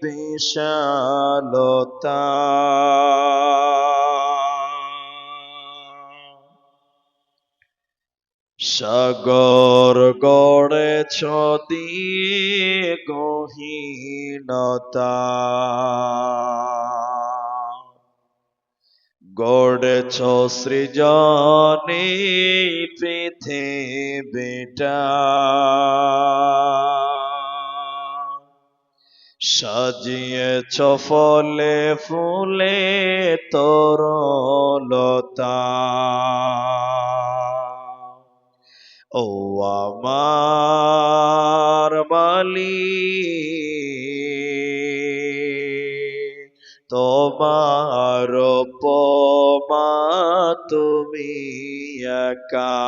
বিশালতা সাগর গড়েছ দীর্ঘহীনতা গড়েছ সৃজনে পৃথিবীটা সাজিয়েছ ফলে ফুলে তরলতা ও আমার মালিক তোমার উপমা তুমি একা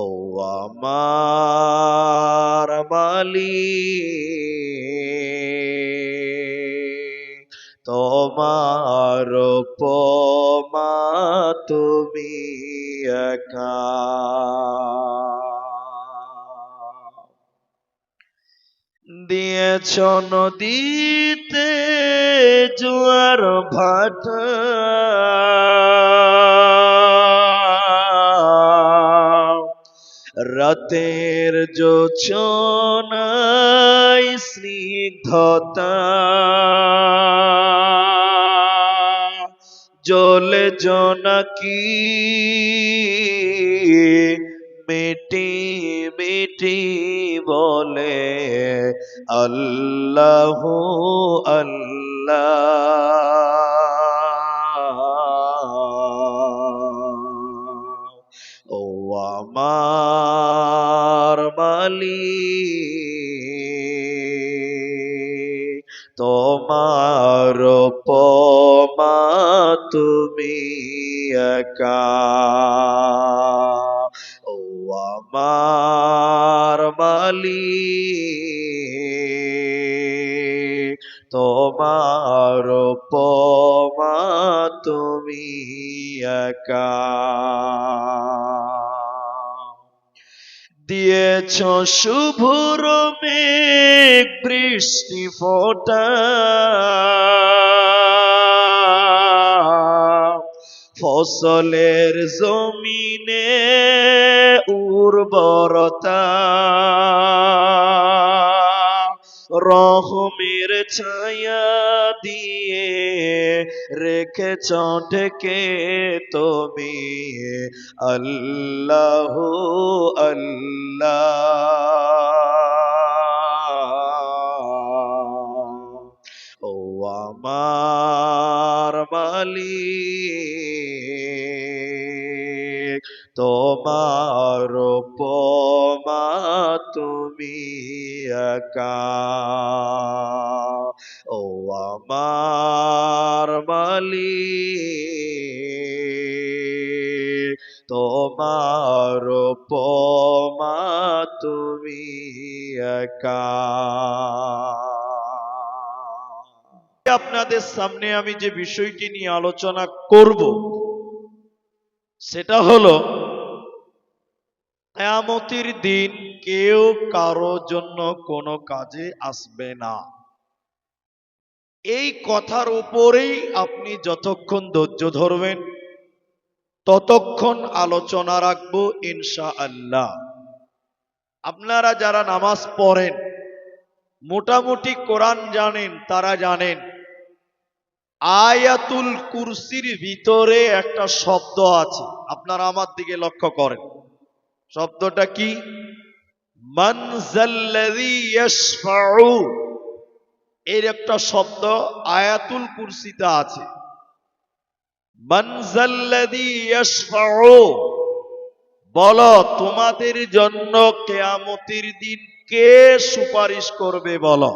ও আমার মালিক তোমার উপমা তুমি একা দিয়েছ নদীতে জোয়ার ভাটা রাতের জোছনায় স্নিগ্ধতা জলে জোনাকি মিটি মিটি বলে আল্লাহ আল্লাহ ও আমার মালিক তোমার উপমা তুমি একা ও আমার মালিক তোমার উপমা তুমি একা দিয়েছ শুভ্র মেঘ বৃষ্টি ফোঁটা ফসলের জমিনে উর্বরতা রহমের ছায়া দিয়ে রেখেছ ঢেকে তুমি আল্লাহ আল্লাহ ও আমার মালিক তোমার উপমা তুমি একা ও আমার মালিক তোমার উপমা তুমি একা আপনাদের সামনে আমি যে বিষয়টি নিয়ে আলোচনা করব সেটা হলো কিয়ামতের দিন কেউ কারো জন্য কোনো কাজে আসবে না। এই কথার উপরেই আপনি যতক্ষণ ধৈর্য ধরবেন ততক্ষণ আলোচনা রাখবো ইনশাআল্লাহ। আপনারা যারা নামাজ পড়েন মোটামুটি কোরআন জানেন তারা জানেন আয়াতুল কুরসির ভিতরে একটা শব্দ আছে। আপনারা আমার দিকে লক্ষ্য করেন, শব্দটা কি? মান যাল্লাযী ইয়াশফাউ, এর একটা শব্দ আয়াতুল কুরসিতে আছে। মান যাল্লাযী ইয়াশফাউ, বলো তোমাদের জন্য কিয়ামতের দিন কে সুপারিশ করবে? বলো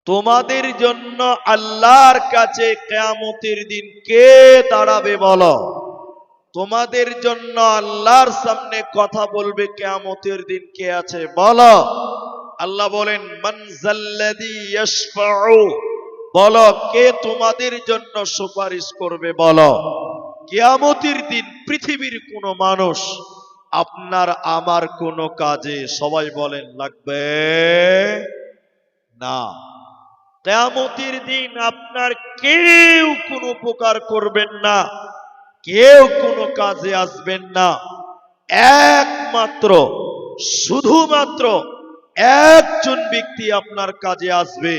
তোমাদের জন্য আল্লাহর কাছে কিয়ামতের দিন কে দাঁড়াবে? বলো তোমাদের জন্য আল্লাহর সামনে কথা বলবে কিয়ামতের দিন কে আছে? বলো। আল্লাহ বলেন মান যাল্লাযী ইয়াশফাউ, বলো কে তোমাদের জন্য সুপারিশ করবে? বলো। কিয়ামতের দিন পৃথিবীর কোন মানুষ আপনার আমার কোনো কাজে, সবাই বলেন, লাগবে না। কিয়ামতের দিন আপনার কেউ কোনো উপকার করবেন না, কেউ কোনো কাজে আসবেন না। একমাত্র, শুধুমাত্র একজন ব্যক্তি আপনার কাজে আসবে,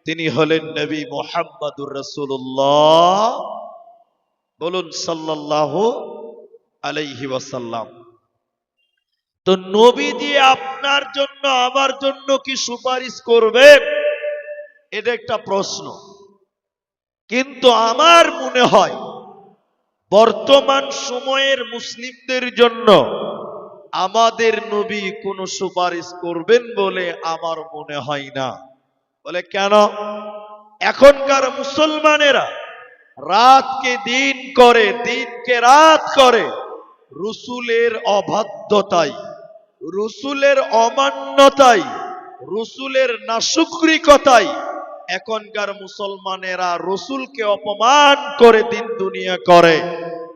তিনি হলেন নবী মুহাম্মদুর রাসূলুল্লাহ, বলুন সাল্লাল্লাহু আলাইহি ওয়াসাল্লাম। তো নবী দিয়ে আপনার জন্য আমার জন্য কি সুপারিশ করবেন? এটা একটা প্রশ্ন। কিন্তু আমার মনে হয় বর্তমান সময়ের মুসলিমদের জন্য আমাদের নবী কোনো সুপারিশ করবেন বলে আমার মনে হয় না। বলে কেন? এখনকার মুসলমানেরা রাতকে দিন করে, দিনকে রাত করে, রসুলের অবাধ্যতায়, রসুলের অমান্যতায়, রসুলের নাশুকরিকতায় এখনকার মুসলমানেরা রসুলকে অপমান করে দিন দুনিয়া করে।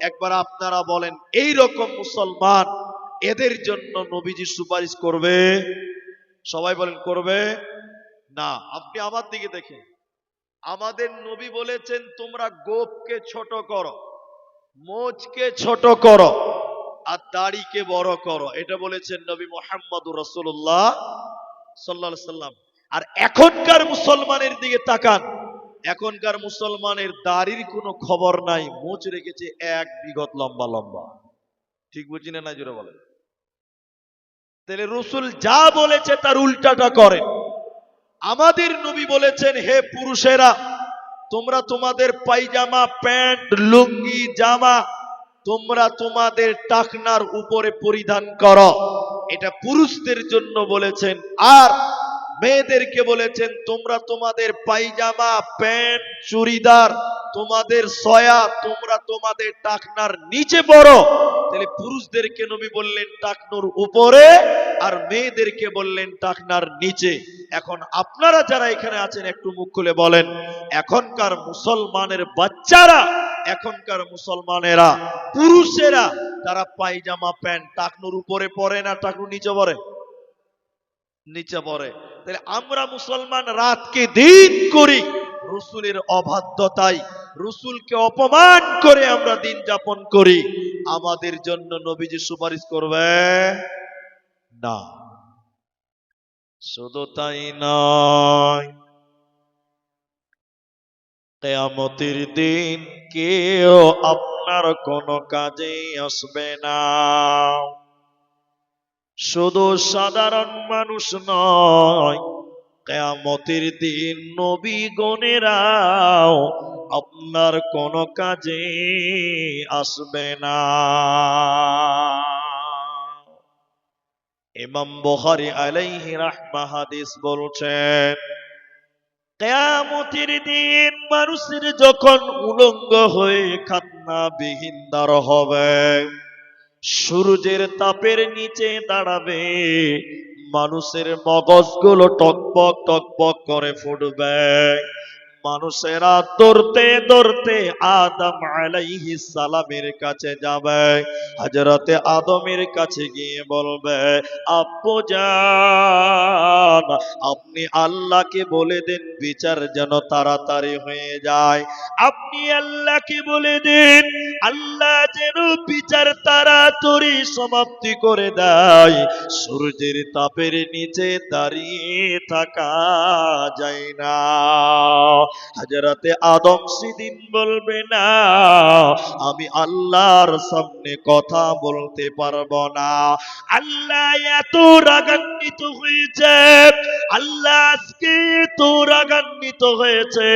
একবার আপনারা বলেন, এই রকম মুসলমান, এদের জন্য নবীজি সুপারিশ করবে? সবাই বলেন, করবে না। আপনি আমার দিকে দেখেন, আমাদের নবী বলেছেন তোমরা গোপকে ছোট করো, মোচকে ছোট করো, আর দাড়িকে বড় করো। এটা বলেছেন নবী মুহাম্মদুর রাসূলুল্লাহ সাল্লাল্লাহু আলাইহি সাল্লাম। আর এখনকার মুসলমানের দিকে তাকান, এখনকার মুসলমানের দাড়ির কোনো খবর নাই, মোচ রেখেছে এক বিঘত লম্বা লম্বা। ঠিক বুঝি না? জোরে বলেন। তাহলে রসুল যা বলেছে তার উল্টাটা করে। আমাদের নবী বলেছেন, হে পুরুষেরা, তোমরা তোমাদের পায়জামা, প্যান্ট, লুঙ্গি, জামা তোমরা তোমাদের টাকনার উপরে পরিধান করো। এটা পুরুষদের জন্য বলেছেন। আর মেয়েদেরকে বলেছেন, তোমরা তোমাদের পায়জামা, প্যান্ট, চুড়িদার, তোমাদের সয়া তোমরা তোমাদের টাকনার নিচে পরো। তাহলে পুরুষদেরকে নবী বললেন টাকনুর উপরে, আর মেয়েদেরকে বললেন টাকনার নিচে। এখন আপনারা যারা এখানে আছেন একটু মুখ খুলে বলেন, এখনকার মুসলমানের বাচ্চারা, এখনকার মুসলমানেরা, পুরুষেরা, তারা পায়জামা, প্যান্ট টাকনুর উপরে পরে না টাকনুর নিচে পরে? নিচে পড়ে। তাহলে আমরা মুসলমান রাতকে দিন করি রসুলের অবাধ্যতায়, রসুলকে অপমান করে আমরা দিন যাপন করি। আমাদের জন্য নবীজি সুপারিশ করবে না। শুধু তাই নয়, কিয়ামতের দিন কেউ আপনার কোনো কাজে আসবে না। শুধু সাধারণ মানুষ নয়, কিয়ামতের দিন নবীগণেরাও আপনার কোনো কাজে আসবে না। ইমাম বুখারী আলাইহি রাহমাহ হাদিস বলছেন, কিয়ামতের দিন মানুষের যখন উলঙ্গ হয়ে খাতনাবিহীন দাঁড় হবে, সূর্যের তাপের নিচে দাঁড়াবে, মানুষের মগজগুলো টকবক টকবক করে ফুটবে। মানুষেরা দৌড়তে দৌড়তে আদম আলাইহিস সালামের কাছে যাবে। হযরতে আদমের কাছে গিয়ে বলবে, আব্বুজান, আপনি আল্লাহকে বলে দেন বিচার যেন তাড়াতাড়ি হয়ে যায়। আপনি আল্লাহকে বলে দেন আল্লাহ যেন বিচার তাড়াতাড়ি সমাপ্তি করে দেয়। সূর্যের তাপের নিচে দাঁড়িয়ে থাকা যায় না। হযরতে আদম সেদিন বলবে, না, আমি আল্লাহর সামনে কথা বলতে পারবো না। আল্লাহ এত রাগান্বিত হয়েছে, আল্লাহ আজকে এত রাগান্বিত হয়েছে,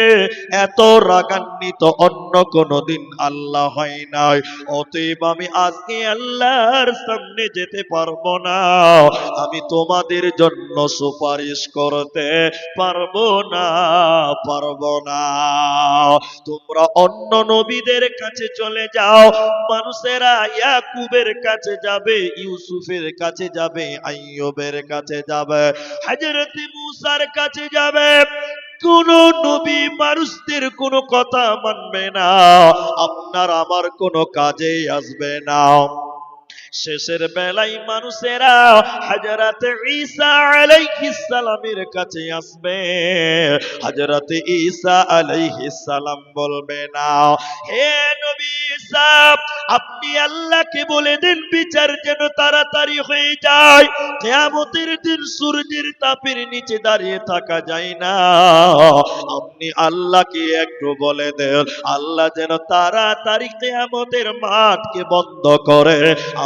এত রাগান্বিত অন্য কোনদিন আল্লাহ হয় নাই। অতএব আমি আজকে আল্লাহর সামনে যেতে পারবো না, আমি তোমাদের জন্য সুপারিশ করতে পারবো না, পারবো না। তোমরা অন্য নবীদের কাছে চলে যাও। মানুষেরা ইয়াকুবের কাছে যাবে, ইউসুফের কাছে যাবে, আইয়ুবের কাছে যাবে, হযরত মুসার কাছে যাবে। কোন নবী মানুষদের কোনো কথা মানবে না, আপনার আমার কোনো কাজে আসবে না। শেষের বেলায় মানুষেরা হযরত ঈসা আলাইহিস সালামের কাছে আসবে। হযরত ঈসা আলাইহিস সালাম বলবে না, হে নবী ঈসা, আপনি আল্লাহকে বলে দেন বিচার যেন তাড়াতাড়ি হয়ে যায়। কিয়ামতের দিন সূর্যের তাপের নিচে দাঁড়িয়ে থাকা যায় না। আপনি আল্লাহকে একটু বলে দেন, আল্লাহ যেন তাড়াতাড়ি কিয়ামতের মাঠকে বন্ধ করে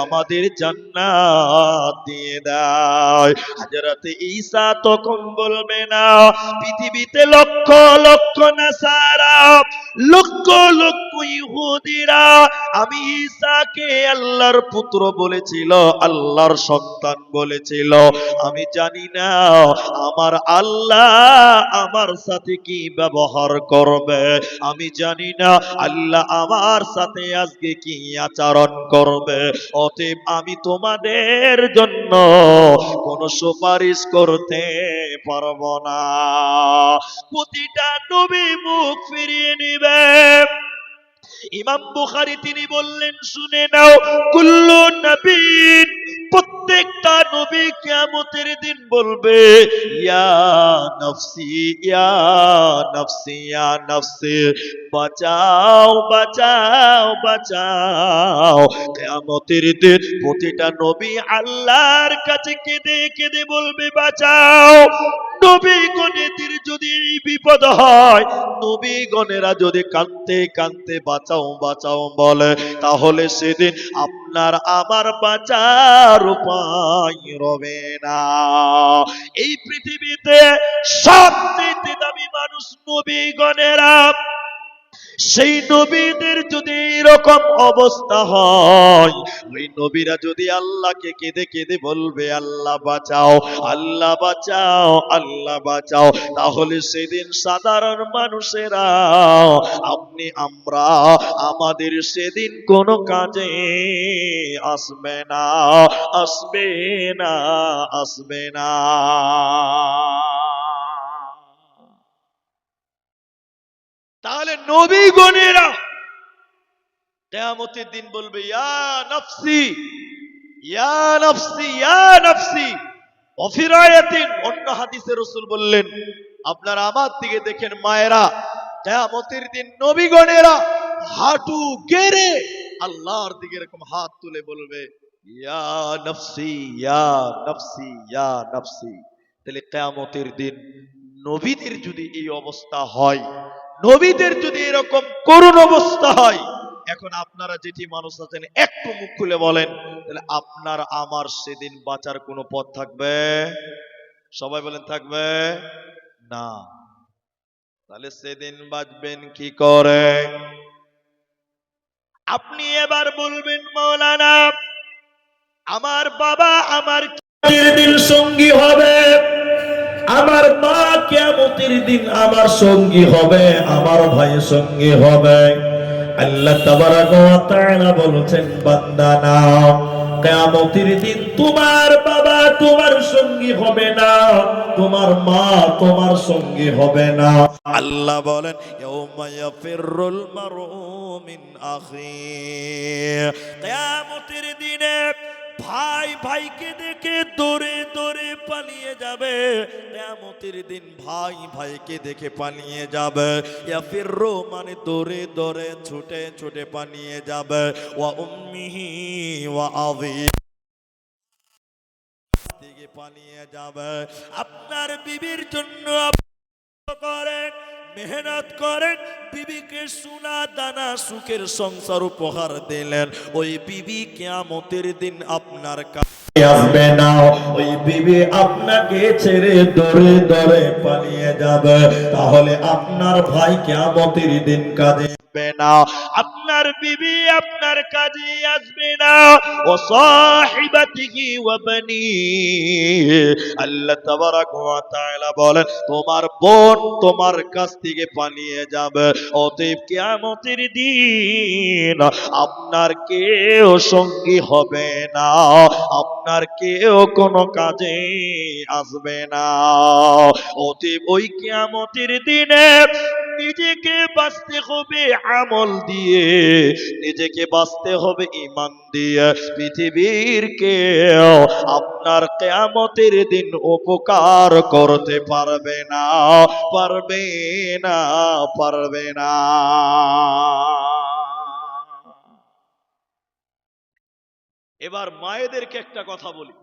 আমাদের জান্নাত দিয়ে দেয়। হযরত ঈসা তখন বলবে না, পৃথিবীতে লক্ষ লক্ষ নাসারা, লক্ষ লক্ষ ইহুদিরা আমি ঈসাকে আল্লাহর পুত্র বলেছিল, আল্লাহর সন্তান বলেছিল। আমি জানি না আমার আল্লাহ আমার সাথে কি ব্যবহার করবে, আমি জানি না আল্লাহ আমার সাথে আজকে কি আচরণ করবে। অতএব আমি তোমাদের জন্য কোনো সুপারিশ করতে পারবো না। প্রতিটা নবী মুখ ফিরিয়ে নিবে। ইমাম বুখারী তিনি বললেন, শুনে নাও, কুল্লু নবীন, প্রত্যেকটা নবী কিয়ামতের দিন বলবে, ইয়া নফসি ইয়া নফসি ইয়া নফসি, বাঁচাও বাঁচাও বাঁচাও। কিয়ামতের দিন প্রতিটা নবী আল্লাহর কাছে কেঁদে কেঁদে বলবে, বাঁচাও। নবীগণের যদি এই বিপদ হয়, নবীগণেরা যদি কাঁদতে কাঁদতে বাঁচাও বাঁচাও বলে, তাহলে সেদিন আপনার আমার বাঁচার উপায় রবে না। এই পৃথিবীতে সবচেয়ে দামি মানুষ নবীগণেরা। সেই নবীদের যদি এরকম অবস্থা হয়, ওই নবীরা যদি আল্লাহকে কেঁদে কেঁদে বলবে, আল্লাহ বাঁচাও আল্লাহ বাঁচাও আল্লাহ বাঁচাও, তাহলে সেদিন সাধারণ মানুষেরা আপনি আমরা আমাদের সেদিন কোনো কাজে আসবে না, আসবে না, আসবে না। তাহলে নবীগণেরা কিয়ামতের দিন বলবে, ইয়া নফসি ইয়া নফসি ইয়া নফসি। অফিরায়াতিন, অন্য হাদিসে রাসূল বললেন, আপনারা আমার দিকে দেখেন মায়েরা, কিয়ামতের দিন নবীগণেরা হাঁটু গেড়ে আল্লাহর দিকে এরকম হাত তুলে বলবে, ইয়া নফসি ইয়া নফসি ইয়া নফসি। তাহলে কিয়ামতের দিন নবীদের যদি এই অবস্থা হয়, নবীদের যদি এরকম করুণ অবস্থা হয়, এখন আপনারা যেটি মানুষ আছেন একটু মুখ খুলে বলেন, তাহলে আপনার আমার সেদিন বাঁচার কোনো পথ থাকবে? সবাই বলেন থাকবে না। তাহলে সেদিন বাঁচবেন কি করে? আপনি এবার বলবেন, মাওলানা আমার বাবা আমার কিয়ামতের দিন সঙ্গী হবে, আমার মা কিয়ামতের দিন আমার সঙ্গী হবে, আমার ভাই সঙ্গী হবে। আল্লাহ তাবারাকা ওয়া তাআলা বলেছেন, বান্দা না, কিয়ামতের দিন তোমার বাবা তোমার সঙ্গী হবে না, তোমার মা তোমার সঙ্গী হবে না। আল্লাহ বলেন, ইয়াউমা ইয়াফিরুল মারউ মিন আখিহি, কিয়ামতের দিনে ভাই ভাইকে দেখে দৌড়ে দৌড়ে পালিয়ে যাবে। কিয়ামতের দিন ভাই ভাইকে দেখে পালিয়ে যাবে। ইয়াফিরু মানে দৌড়ে দৌড়ে ছুটে ছুটে পালিয়ে যাবে। ওয়া উম্মিহি ওয়া আবি, থেকে পালিয়ে যাবে। আপনার বিবির জন্য করেন, মেহনত করেন, বিবিকে সোনা দানা সুখের সংসার উপহার দিলেন, ওই বিবি কিয়ামতের দিন আপনার কাছে আসবে না। ওই বিবি আপনাকে ছেড়ে দৌড়ে দৌড়ে পালিয়ে যাবে। তাহলে আপনার ভাই কিয়ামতের দিন কাজে আসবে না, আপনার বিবি আপনার কাজে আসবে না। ও সাহিবাতিহি ওয়া বানি, আল্লাহ তাবারাকা ওয়া তাআলা বলেন, তোমার বোন তোমার কাছ থেকে পালিয়ে যাবে। অতএব কিয়ামতের দিন আপনার কেউ সঙ্গী হবে না, আপনার কেউ কোনো কাজে আসবে না। অতএব ওই কিয়ামতের দিনে নিজেকে বাঁচতে হবে আমল দিয়ে, নিজেকে বাঁচতে হবে ঈমান দিয়ে। পৃথিবীর কেউ আপনার কিয়ামতের দিন উপকার করতে পারবে না, পারবে না, পারবে না। এবার মায়েদেরকে একটা কথা বলি,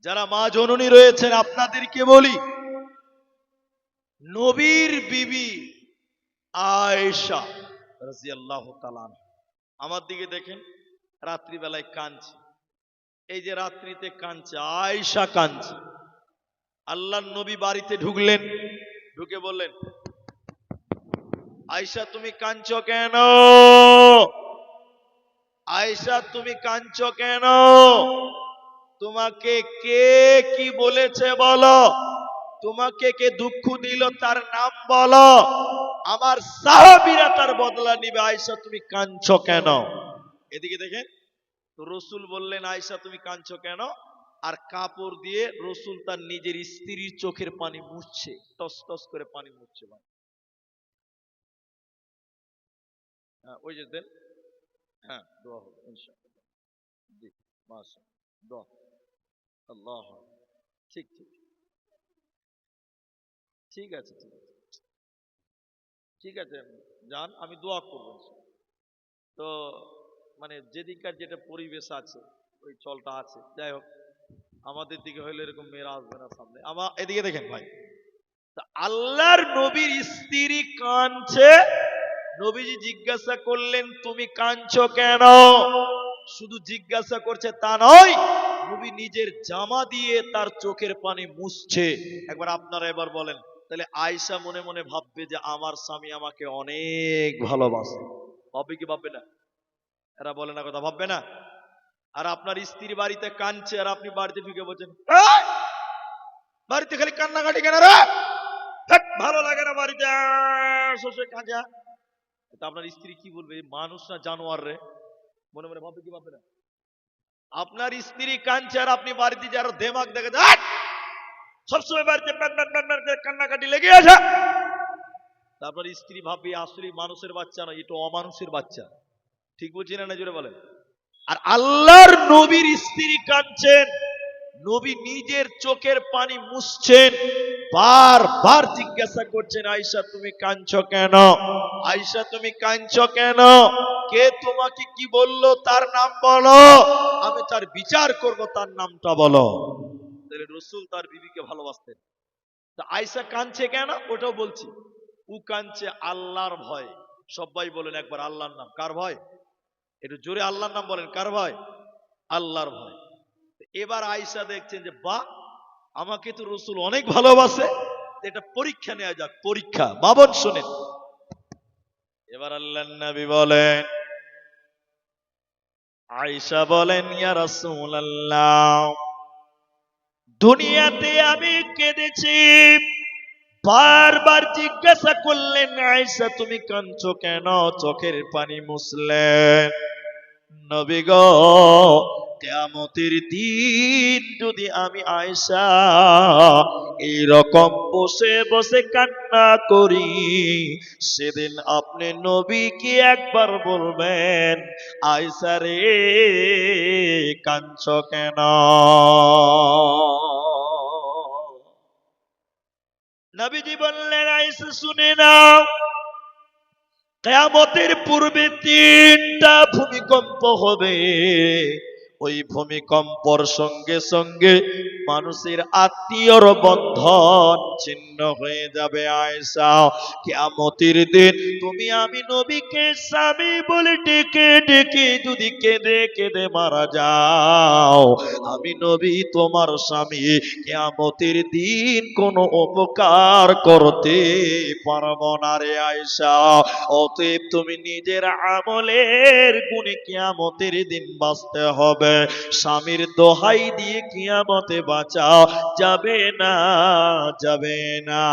যারা মা জননী রয়েছেন আপনাদেরকে বলি, নবীর বিবি আয়েশা রাদিয়াল্লাহু তাআলা আনহা, আমার দিকে দেখেন, রাত্রিবেলায় কাঁদছে। এই যে রাত্রিতে কাঁদছে, আয়েশা কাঁদছে। আল্লাহর নবী বাড়িতে ঢুকলেন, ঢুকে বললেন, আয়েশা তুমি কাঁদছো কেন? আয়েশা তুমি কাঁদছো কেন? তোমাকে কে কি বলেছে বলো, তোমাকে কে দুঃখ দিল তার নাম বলো, আমার সাহাবীরা তার বদলা নিবে। আয়েশা তুমি কাঁদছো কেন? এদিকে দেখেন, তো রসুল বললেন, আয়েশা তুমি কাঁদছো কেন? আর কাপড় দিয়ে রসুল তার নিজের স্ত্রীর চোখের পানি মুছছে, টস টস করে পানি মুছছে। হ্যাঁ ওই যে দেন, হ্যাঁ দোয়া হবে ইনশাআল্লাহ। জি মাশাআল্লাহ, দোয়া। আল্লাহ, ঠিক ঠিক ঠিক আছে, ঠিক আছে, ঠিক আছে, যান, আমি দোয়া করব। তো মানে যেদিককার যেটা পরিবেশ আছে, ওই চলটা আছে। যাই হোক, আমাদের দিকে হইলে এরকম মেয়েরা আসবে না সামনে। আমার এদিকে দেখেন ভাই, তা আল্লাহর নবীর স্ত্রী কাঁদছে, নবীজি জিজ্ঞাসা করলেন তুমি কাঁদছো কেন? শুধু জিজ্ঞাসা করছে তা নয়, নবী নিজের জামা দিয়ে তার চোখের পানি মুছছে। একবার আপনারা এবার বলেন, তাহলে আয়েশা মনে মনে ভাববে যে আমার স্বামী আমাকে অনেক ভালোবাসে। ভাববে কি ভাববে না? এরা বলে না কথা, ভাববে না? আর আপনার স্ত্রী বাড়িতে কাঁদছে, আর আপনি বাড়িতে ঢুকে বলছেন, "এই, বাড়িতে খালি কান্নাকাটি কেন রে? ধ্যাৎ, ভালো লাগে না বাড়িতে শ্বশুর কাঁদা।" তা আপনার স্ত্রী কি বলবে? মানুষ না জানোয়ার রে? মনে মনে ভাববে কি ভাববে না? আপনার স্ত্রী কাঁদছে আর আপনি বাড়িতে যে আরো দেমাগ দেখে, ধ্যাৎ, সবসময় বাড়িতে প্যান প্যান প্যান প্যান করে কান্নাকাটি লেগে আছে। তারপর স্ত্রী ভাববে আসলে মানুষের বাচ্চা না, এটা অমানুষের বাচ্চা। ঠিক বলছি না? জোরে বলেন। আর আল্লাহর নবীর স্ত্রী কাঁদছেন, নবী নিজের চোখের পানি মুছছেন, বারবার জিজ্ঞাসা করছেন, আয়েশা তুমি কাঁদছো কেন? আয়েশা তুমি কাঁদছো কেন? কে তোমাকে কি বললো তার নাম বলো, আমি তার বিচার করব, তার নামটা বলো। তাহলে রসুল তার বিবিকে ভালোবাসতেন। তা আয়েশা কাঁদছে কেন ওটাও বলছি। ও কাঁদছে আল্লাহর ভয়। সবাই বলেন একবার আল্লাহর নাম। কার ভয়? একটু জোরে আল্লাহর নাম বলেন। কার ভয়? আল্লাহর ভয়। এবার আয়েশা দেখছেন যে বাহ, আমাকে তো রসুল অনেক ভালোবাসে, এটা পরীক্ষা নেওয়া যাক, পরীক্ষা। বাবন শোনেন, এবার আল্লাহর নবী বলেন, আয়েশা বলেন, ইয়া রাসূলুল্লাহ, দুনিয়াতে আমি কেঁদেছি। বারবার জিজ্ঞাসা করলেন, আয়েশা তুমি কাঁদছো কেন? চোখের পানি মুছলেন। নবী গো, কিয়ামতের দিন যদি আমি আয়েশা এইরকম বসে বসে কান্না করি, সেদিন আপনি নবী কি একবার বলবেন, আয়েশা রে কাঁদছো কেন? নবীজি বললেন, আয়েশা শুনে নাও, কিয়ামতের পূর্বে 3টা ভূমিকম্প হবে। ওই ভূমিকম্পর সঙ্গে সঙ্গে মানুষের আত্মীয়র বন্ধন ছিন্ন হয়ে যাবে। আয়েশা, কিয়ামতের দিন তুমি আমি নবীকে স্বামী বলে ডেকে ডেকে যদি কেঁদে কেঁদে মারা যাও, আমি নবী তোমার স্বামী কিয়ামতের দিন কোনো উপকার করতে পারবো না রে আয়েশা। অতএব তুমি নিজের আমলের গুণে কিয়ামতের দিন বাঁচতে হবে। স্বামীর দোহাই দিয়ে কিয়ামতে বাঁচাও যাবে না, যাবে না।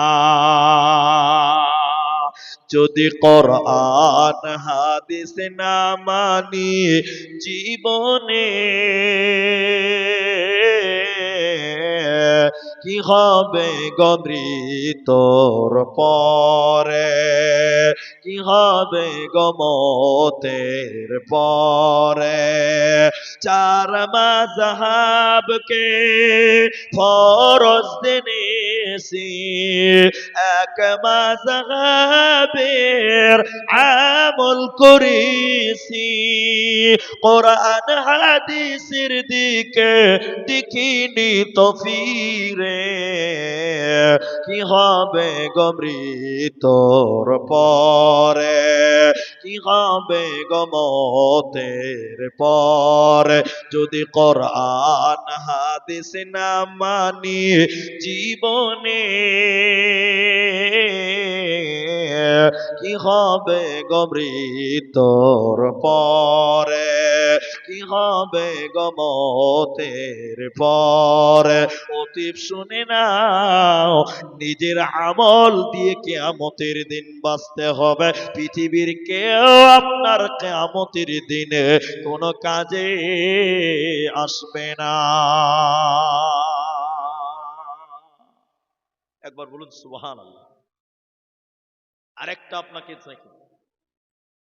যদি কোরআন হাদিস না মানি জীবনে, কি হবে গো মৃত্যুর পরে, কি হবে গো মতের পরে। চার মাযহাবকে ফরজ জেনেছি, এক মাযহাবের আমল করেছি, কোরআন হাদিসের দিকে দেখিনি তো ফিরে। কি হবে গো মৃত্যুর পরে, কি হবে গো মতের পরে, যদি কোরআন হাদিস না মানি জীবনে। কি হবে গো মৃত্যুর পরে, কি হবে গো মতের পরে। অতীব শুনে নাও, নিজের আমল দিয়ে কিয়ামতের দিন বাঁচতে হবে। পৃথিবীর কেউ আপনার কিয়ামতের দিনে কোনো কাজে আসবে না। একবার বলুন সুবহানাল্লাহ। আরেকটা আপনাকে দেখি,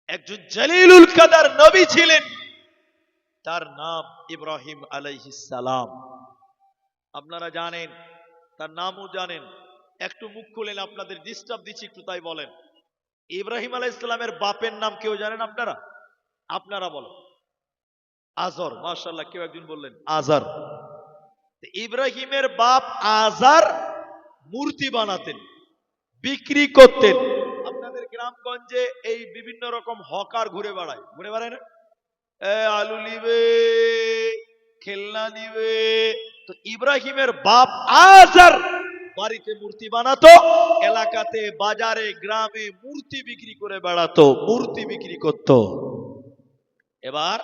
একজন জলিলুল কাদার নবী ছিলেন, তার নাম ইব্রাহিম আলাইহিস সালাম। আপনারা জানেন, তার নামও জানেন। একটু মুখ খুলেন, আপনাদের ডিস্টার্ব দিচ্ছি একটু, তাই বলেন। ইব্রাহিম আলাইহিস সালামের বাপের নাম কেউ জানেন আপনারা? আপনারা বলেন। আজর। মাশাআল্লাহ, কেউ একজন বললেন আজার। ইব্রাহিমের বাপ আজার মূর্তি বানাতেন, বিক্রি করতেন। আপনাদের গ্রামগঞ্জে এই বিভিন্ন রকম হকার ঘুরে বেড়ায়, ঘুরে বেড়ায় না? আলু নিবে, খেলনা নিবে। তো ইব্রাহিমের বাপ আজার বাড়িতে মূর্তি বানাতো, এলাকাতে বাজারে গ্রামে মূর্তি বিক্রি করে বেড়াতো, মূর্তি বিক্রি করত। এবার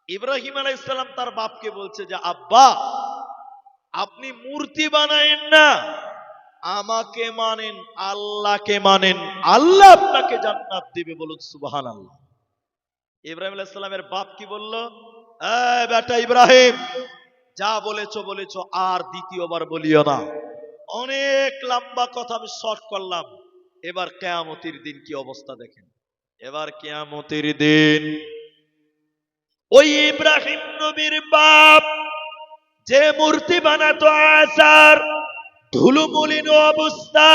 ইব্রাহিম আলাইহিস সালাম তার বাপকে বলছে যে, আব্বা আপনি মূর্তি বানায়েন না, আমাকে মানেন, আল্লাহকে মানেন, আল্লাহ আপনাকে জান্নাত দিবে। বলুন সুবহানাল্লাহ। ইব্রাহিম আলাইহিস সালামের বাপ কি বলল? বেটা ইব্রাহিম, যা বলেছো বলেছো, আর দ্বিতীয়বার বলিও না। অনেক লম্বা কথা আমি শর্ট করলাম। এবার কিয়ামতের দিন কি অবস্থা দেখেন। এবার কিয়ামতের দিন ওই ইব্রাহিম নবীর বাপ যে মূর্তি বানাতো আজার, ধুলোমলিন অবস্থা,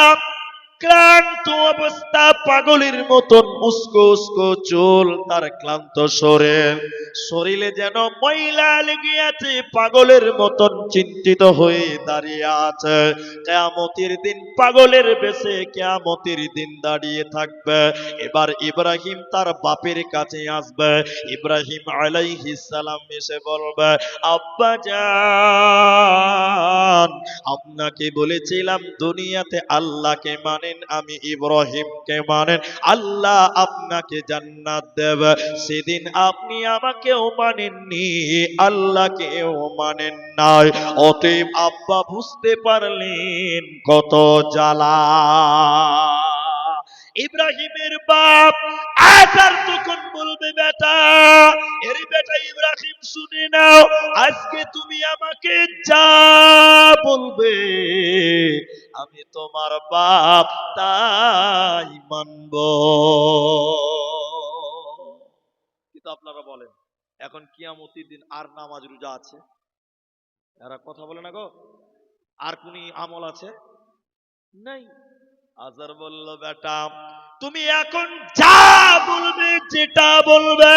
ক্লান্ত অবস্থা, পাগলের মতন উস্কো উস্কো চুল, তার ক্লান্ত শরীরে যেন ময়লা লেগে আছে, পাগলের মতন চিন্তিত হয়ে দাঁড়িয়ে আছে। কিয়ামতের দিন পাগলের বেশে কিয়ামতের দিন দাঁড়িয়ে থাকবে। এবার ইব্রাহিম তার বাপের কাছে আসবে। ইব্রাহিম আলাইহিস সালাম এসে বলবে, আব্বা জান, আপনাকে বলেছিলাম দুনিয়াতে আল্লাহকে মানেন, আমি ইব্রাহিমকে মানেন, আল্লাহ আপনাকে জান্নাত দেবে। সেদিন আপনি আমাকেও মানেননি, আল্লাহকেও মানেন নাই। অতএব আব্বা বুঝতে পারলেন কত জ্বালা। ইব্রাহিমের বাপ আজার তখন বলবে, বেটা, এর বেটা ইব্রাহিম শুনে নাও, আজকে তুমি আমাকে যা বলবে আমি তোমার বাপ তাই মানব। কিন্তু আপনারা বলেন, এখন কিয়ামতের দিন আর নামাজ রোজা আছে? এরা কথা বলে না গো। আর কোন আমল আছে? নাই। আজার বলল, বেটা তুমি এখন যা বলবে, যেটা বলবে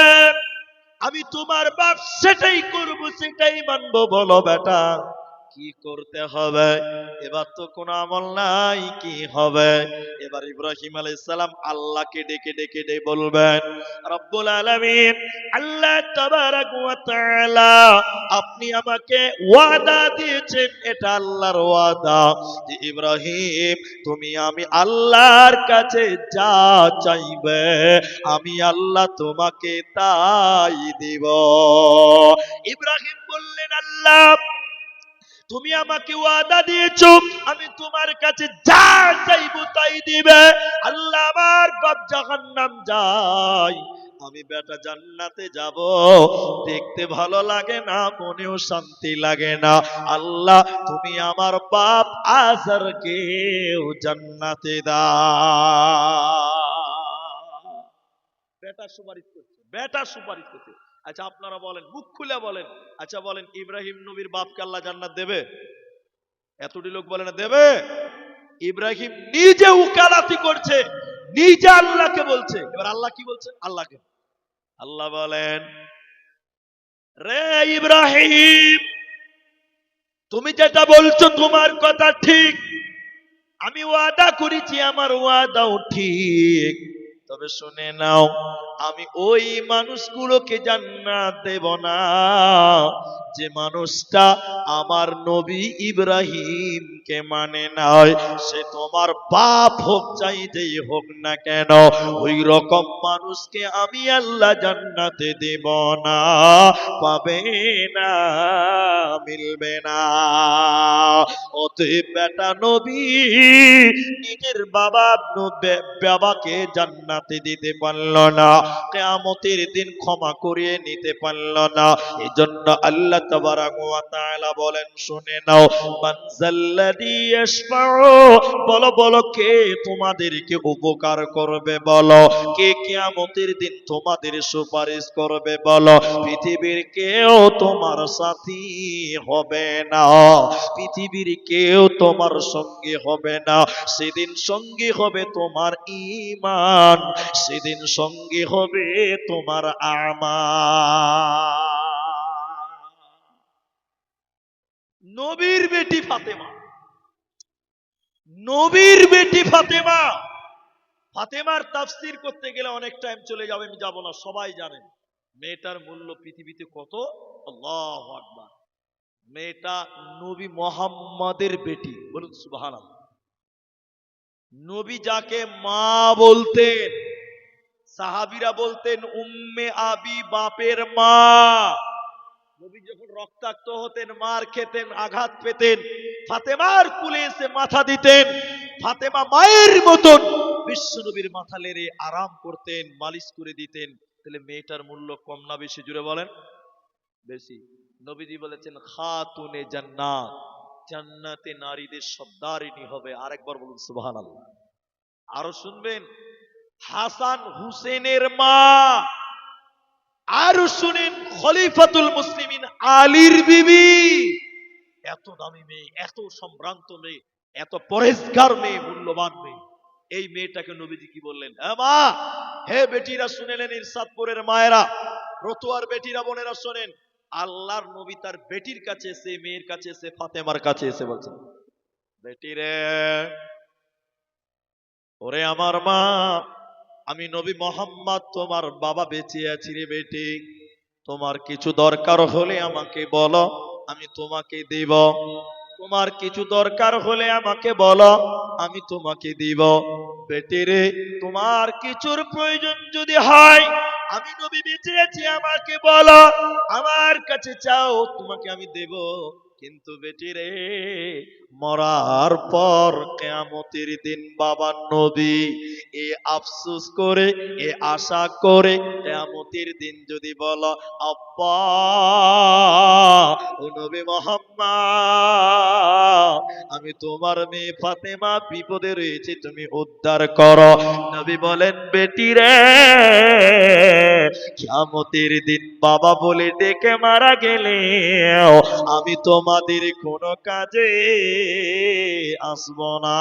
আমি তোমার বাপ সেটাই করব, সেটাই মানবো। বলো বেটা কি করতে হবে? এবার তো কোনো আমল নাই, কি হবে? এবার ইব্রাহিম আলাইহিস সালাম আল্লাহকে ডেকে ডেকে বলবেন, রব্বুল আলামিন, আল্লাহ তাবারাক ওয়া তাআলা, আপনি আমাকে ওয়াদা দিয়েছেন, এটা আল্লাহর ওয়াদা, যে ইব্রাহিম তুমি আমি আল্লাহর কাছে যা চাইবে আমি আল্লাহ তোমাকে তাই দিব। ইব্রাহিম বললেন, আল্লাহ তুমি আমাকে ওয়াদা দিয়েছো, আমি তোমার কাছে যা চাইবো তাই দিবে। আল্লাহ, আমার বাপ জাহান্নাম যায়, আমি বেটা জান্নাতে যাব, দেখতে ভালো লাগে না, মনেও শান্তি লাগে না। আল্লাহ তুমি আমার বাপ আজরকে জান্নাতে দাও। বেটা সুপারিশ করছে, বেটা সুপারিশ করছে। আচ্ছা আপনারা বলেন, মুখ খুলে বলেন, আচ্ছা বলেন ইব্রাহিম নবীর বাপকে আল্লাহ জান্নাত দেবে? এতটি লোক বলে না দেবে? ইব্রাহিম নিজে উকালাতি করছে, নিজে আল্লাহকে বলছে। এবার আল্লাহ কি বলছে? আল্লাহকে আল্লাহ বলেন, রে ইব্রাহিম, তুমি যেটা বলছো তোমার কথা ঠিক, আমি ওয়াদা করেছি, আমার ওয়াদাও ঠিক। তবে শুনে নাও, আমি ওই মানুষগুলোকে জান্নাত দেব না যে মানুষটা আমার নবী ইব্রাহিমকে মানে নয়। সে তোমার বাপ হোক, চাইতেই হোক না কেন, ওই রকম মানুষকে আমি আল্লাহ জান্নাতে দেব না, পাবে না, মিলবে না। অতএব বেটা নবী নিজের বাবাকে জান্নাতে দিতে পারল না, কিয়ামতের দিন ক্ষমা করিয়ে নিতে পারল না। এজন্য আল্লাহ তাবারাক ওয়া তাআলা বলেন, শুনে নাও, মানজাল্লাযী ইয়াশফাউ, বলো বলো কে তোমাদেরকে উপকার করবে, বলো কে কিয়ামতের দিন তোমাদের সুপারিশ করবে, বলো। পৃথিবীর কেউ তোমার সাথী হবে না, পৃথিবীর কেউ তোমার সঙ্গী হবে না। সেদিন সঙ্গী হবে তোমার ঈমান, সেদিন সঙ্গী হবে তোমার আমাল। নবীর বেটি ফাতেমা, নবীর বেটি ফাতেমা, ফাতেমার তাফসীর করতে গেলে অনেক টাইম চলে যাবে, আমি যাব না, সবাই জানেন মেয়েটার মূল্য পৃথিবীতে কত। আল্লাহু আকবার। মেয়েটা নবী মুহাম্মাদের বেটি, বলুন সুবহানাল্লাহ। নবী যাকে মা বলতেন, সাহাবীরা বলতেন উম্মে আবি, বাপের মা। নবী যখন রক্তাক্ত হতেন, মার খেতেন, আঘাত পেতেন, ফাতেমার কুলে এসে মাথা দিতেন। ফাতেমা মায়ের মতন বিশ্ব নবীর মাথা লেড়ে আরাম করতেন, মালিশ করে দিতেন। তাহলে মেয়েটার মূল্য কম না বেশি? জুড়ে বলেন। বেশি। নবীজি বলেছেন খাতুনে জান্নাত, জান্নাতে নারীদের সর্দারিনী হবে। আরেকবার বলুন সুবহানাল্লাহ। আরো শুনবেন, হাসান হুসেনের মা। আরো শুনেন, খলিফাতুল মুসলিমিন আলীর বিবি। এত দামি মেয়ে, এত সম্ভ্রান্ত মেয়ে, এত পরেশগার মেয়ে, মূল্যবান মেয়ে। এই মেয়েটাকে নবীজি কি বললেন? হ্যাঁ মা, হে বেটিরা শুনেলেন, ইরশাদপুরের মায়েরা, রতুয়ার বেটিরা, বোনেরা শোনেন, আল্লাহর নবী তার বেটির কাছে এসে, মেয়ের কাছে এসে, ফাতেমার কাছে এসে বলছেন, বেটিরে, ওরে আমার মা, আমি নবী মোহাম্মদ তোমার বাবা বেঁচে আছি রে বেটি, তোমার কিছু দরকার হলে আমাকে বলো, আমি তোমাকে দিব। তোমার কিছু দরকার হলে আমাকে বলো, আমি তোমাকে দিব। বেটিরে, তোমার কিছুর প্রয়োজন যদি হয়, আমি নবী বেঁচে আছি, আমাকে বলো, আমার কাছে চাও, তোমাকে আমি দেব। কিন্তু বেটিরে, মরার পর কিয়ামতের দিন বাবা নবী এ আফসোস করে, এ আশা করে, কিয়ামতের দিন যদি বলো, আব্বা ও নবী মুহাম্মদ, আমি তোমার মেয়ে ফাতেমা বিপদে রয়েছে, তুমি উদ্ধার করো। নবী বলেন, বেটি রে, কিয়ামতের দিন বাবা বলে ডেকে মারা গেলে আমি তোমাদের কোনো কাজে আসব না।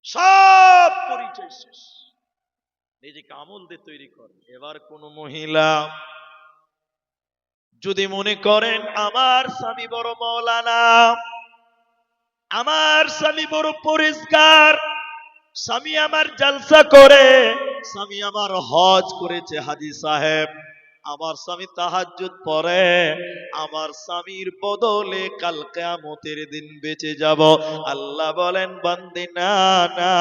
সব পরিচয় শেষ, নিজেকে আমল দিয়ে তৈরি করে। এবার কোন মহিলা যদি মনে করেন আমার স্বামী বড় মৌলানা, আমার স্বামী বড় পরিষ্কার, স্বামী আমার জলসা করে, স্বামী আমার হজ করেছে হাজী সাহেব, আমার স্বামী তাহাজ্জুদ পড়ে, আমার স্বামীর বদলে কাল কিয়ামতের দিন বেঁচে যাব। আল্লাহ বলেন, বান্দে না না,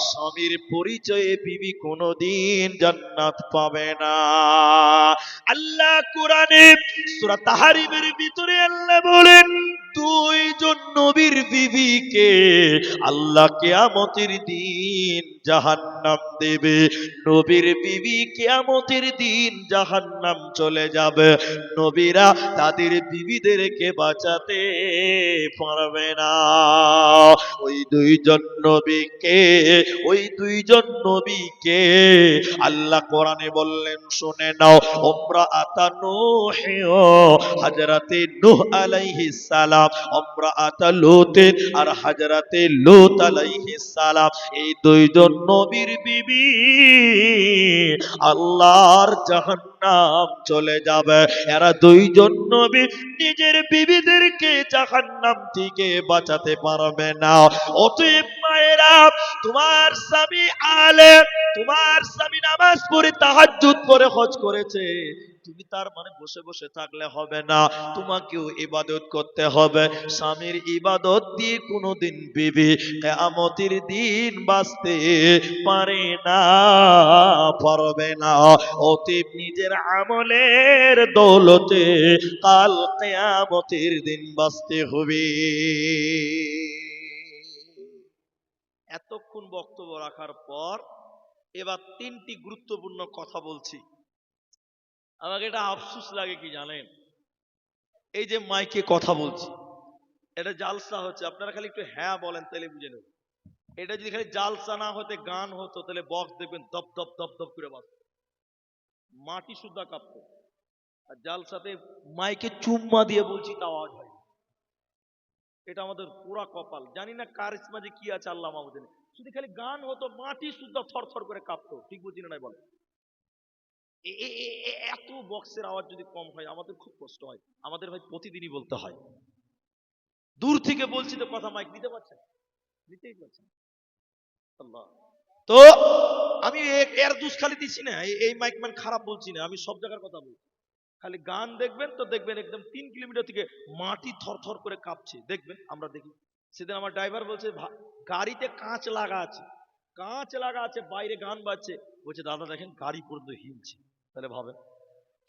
স্বামীর পরিচয়ে বিবি কোনদিন জান্নাত পাবে না। আল্লাহ কোরআনে সূরা তাহরিমের ভিতরে আল্লাহ বলেন, দুইজন নবীর বিবিকে আল্লাহ কিয়ামতের দিন জাহান্নাম দেবে। নবীর বিবি কিয়ামতের দিন জাহান্নাম চলে যাবে, নবীরা তাদের বিবিদেরকে বাঁচাতে পারবে না। ওই দুইজন নবীকে আল্লাহ কোরআনে বললেন, শুনে নাও, উমরাআতা নূহ, হযরতে নূহ আলাইহিস সালাম, উমরাআতা লূত আর হযরতে লূত আলাইহিস সালাম, এই দুইজন নবীর বিবি আল্লাহর জাহান্নাম চলে যাবে। এরা দুইজন নবী নিজের বিবিদেরকে জাহান্নাম থেকে বাঁচাতে পারবে না। অতএব মায়েরা, তোমার স্বামী আলেম, তোমার স্বামী নামাজ পড়ে তাহাজ্জুদ পড়ে হজ করেছে, তুমি তার মানে বসে বসে থাকলে হবে না, তোমাকেও ইবাদত করতে হবে। স্বামীর ইবাদত দিয়ে কোনোদিন বিবি কিয়ামতের দিন বাঁচতে পারে না, পারবে না। অতএব নিজের আমলের দৌলতে কাল কিয়ামতের দিন বাঁচতে হবে। এতক্ষণ বক্তব্য রাখার পর এবার তিনটি গুরুত্বপূর্ণ কথা বলছি। আমাকে এটা আফসোস লাগে কি জানেন, এই যে মাইকে কথা বলছি, এটা জালসা হচ্ছে, আপনারা খালি একটু হ্যাঁ বলেন তাহলে বুঝে নেব। এটা যদি খালি জালসা না হতে গান হতো, তাহলে বক্স দেখবেন দপ দপ দপ দপ করে বাজতো, মাটি সুদ্ধা কাঁপতো। আর জালসাতে মাইকে চুম্মা দিয়ে বলছি তা আওয়াজ হয়। এটা আমাদের পুরা কপাল, জানি না কারিশমা যে কি আছে আল্লাহ মাহমুদ। যদি খালি গান হতো, মাটি সুদ্ধা থর থর করে কাঁপতো। ঠিক বুঝি না বলে, এত বক্সের আওয়াজ যদি কম হয় আমাদের খুব কষ্ট হয়। আমাদের ভাই প্রতিদিনই বলতে হয়। দূর থেকে বলছি তো কথা মাইক নিতে পারছেন, নিতেই পারছেন। আল্লাহ, তো আমি এর দোষ খালি দিচ্ছি না, এই মাইক ম্যান খারাপ বলছি না, আমি সব জায়গার কথা বলছি। খালি গান দেখবেন তো দেখবেন একদম 3 কিলোমিটার থেকে মাটি থর থর করে কাঁপছে, দেখবেন। আমরা দেখি, সেদিন আমার ড্রাইভার বলছে গাড়িতে কাঁচ লাগা আছে, কাঁচ লাগা আছে, বাইরে গান বাজছে, বলছে দাদা দেখেন গাড়ি পর্যন্ত হিলছে। তাহলে ভাবেন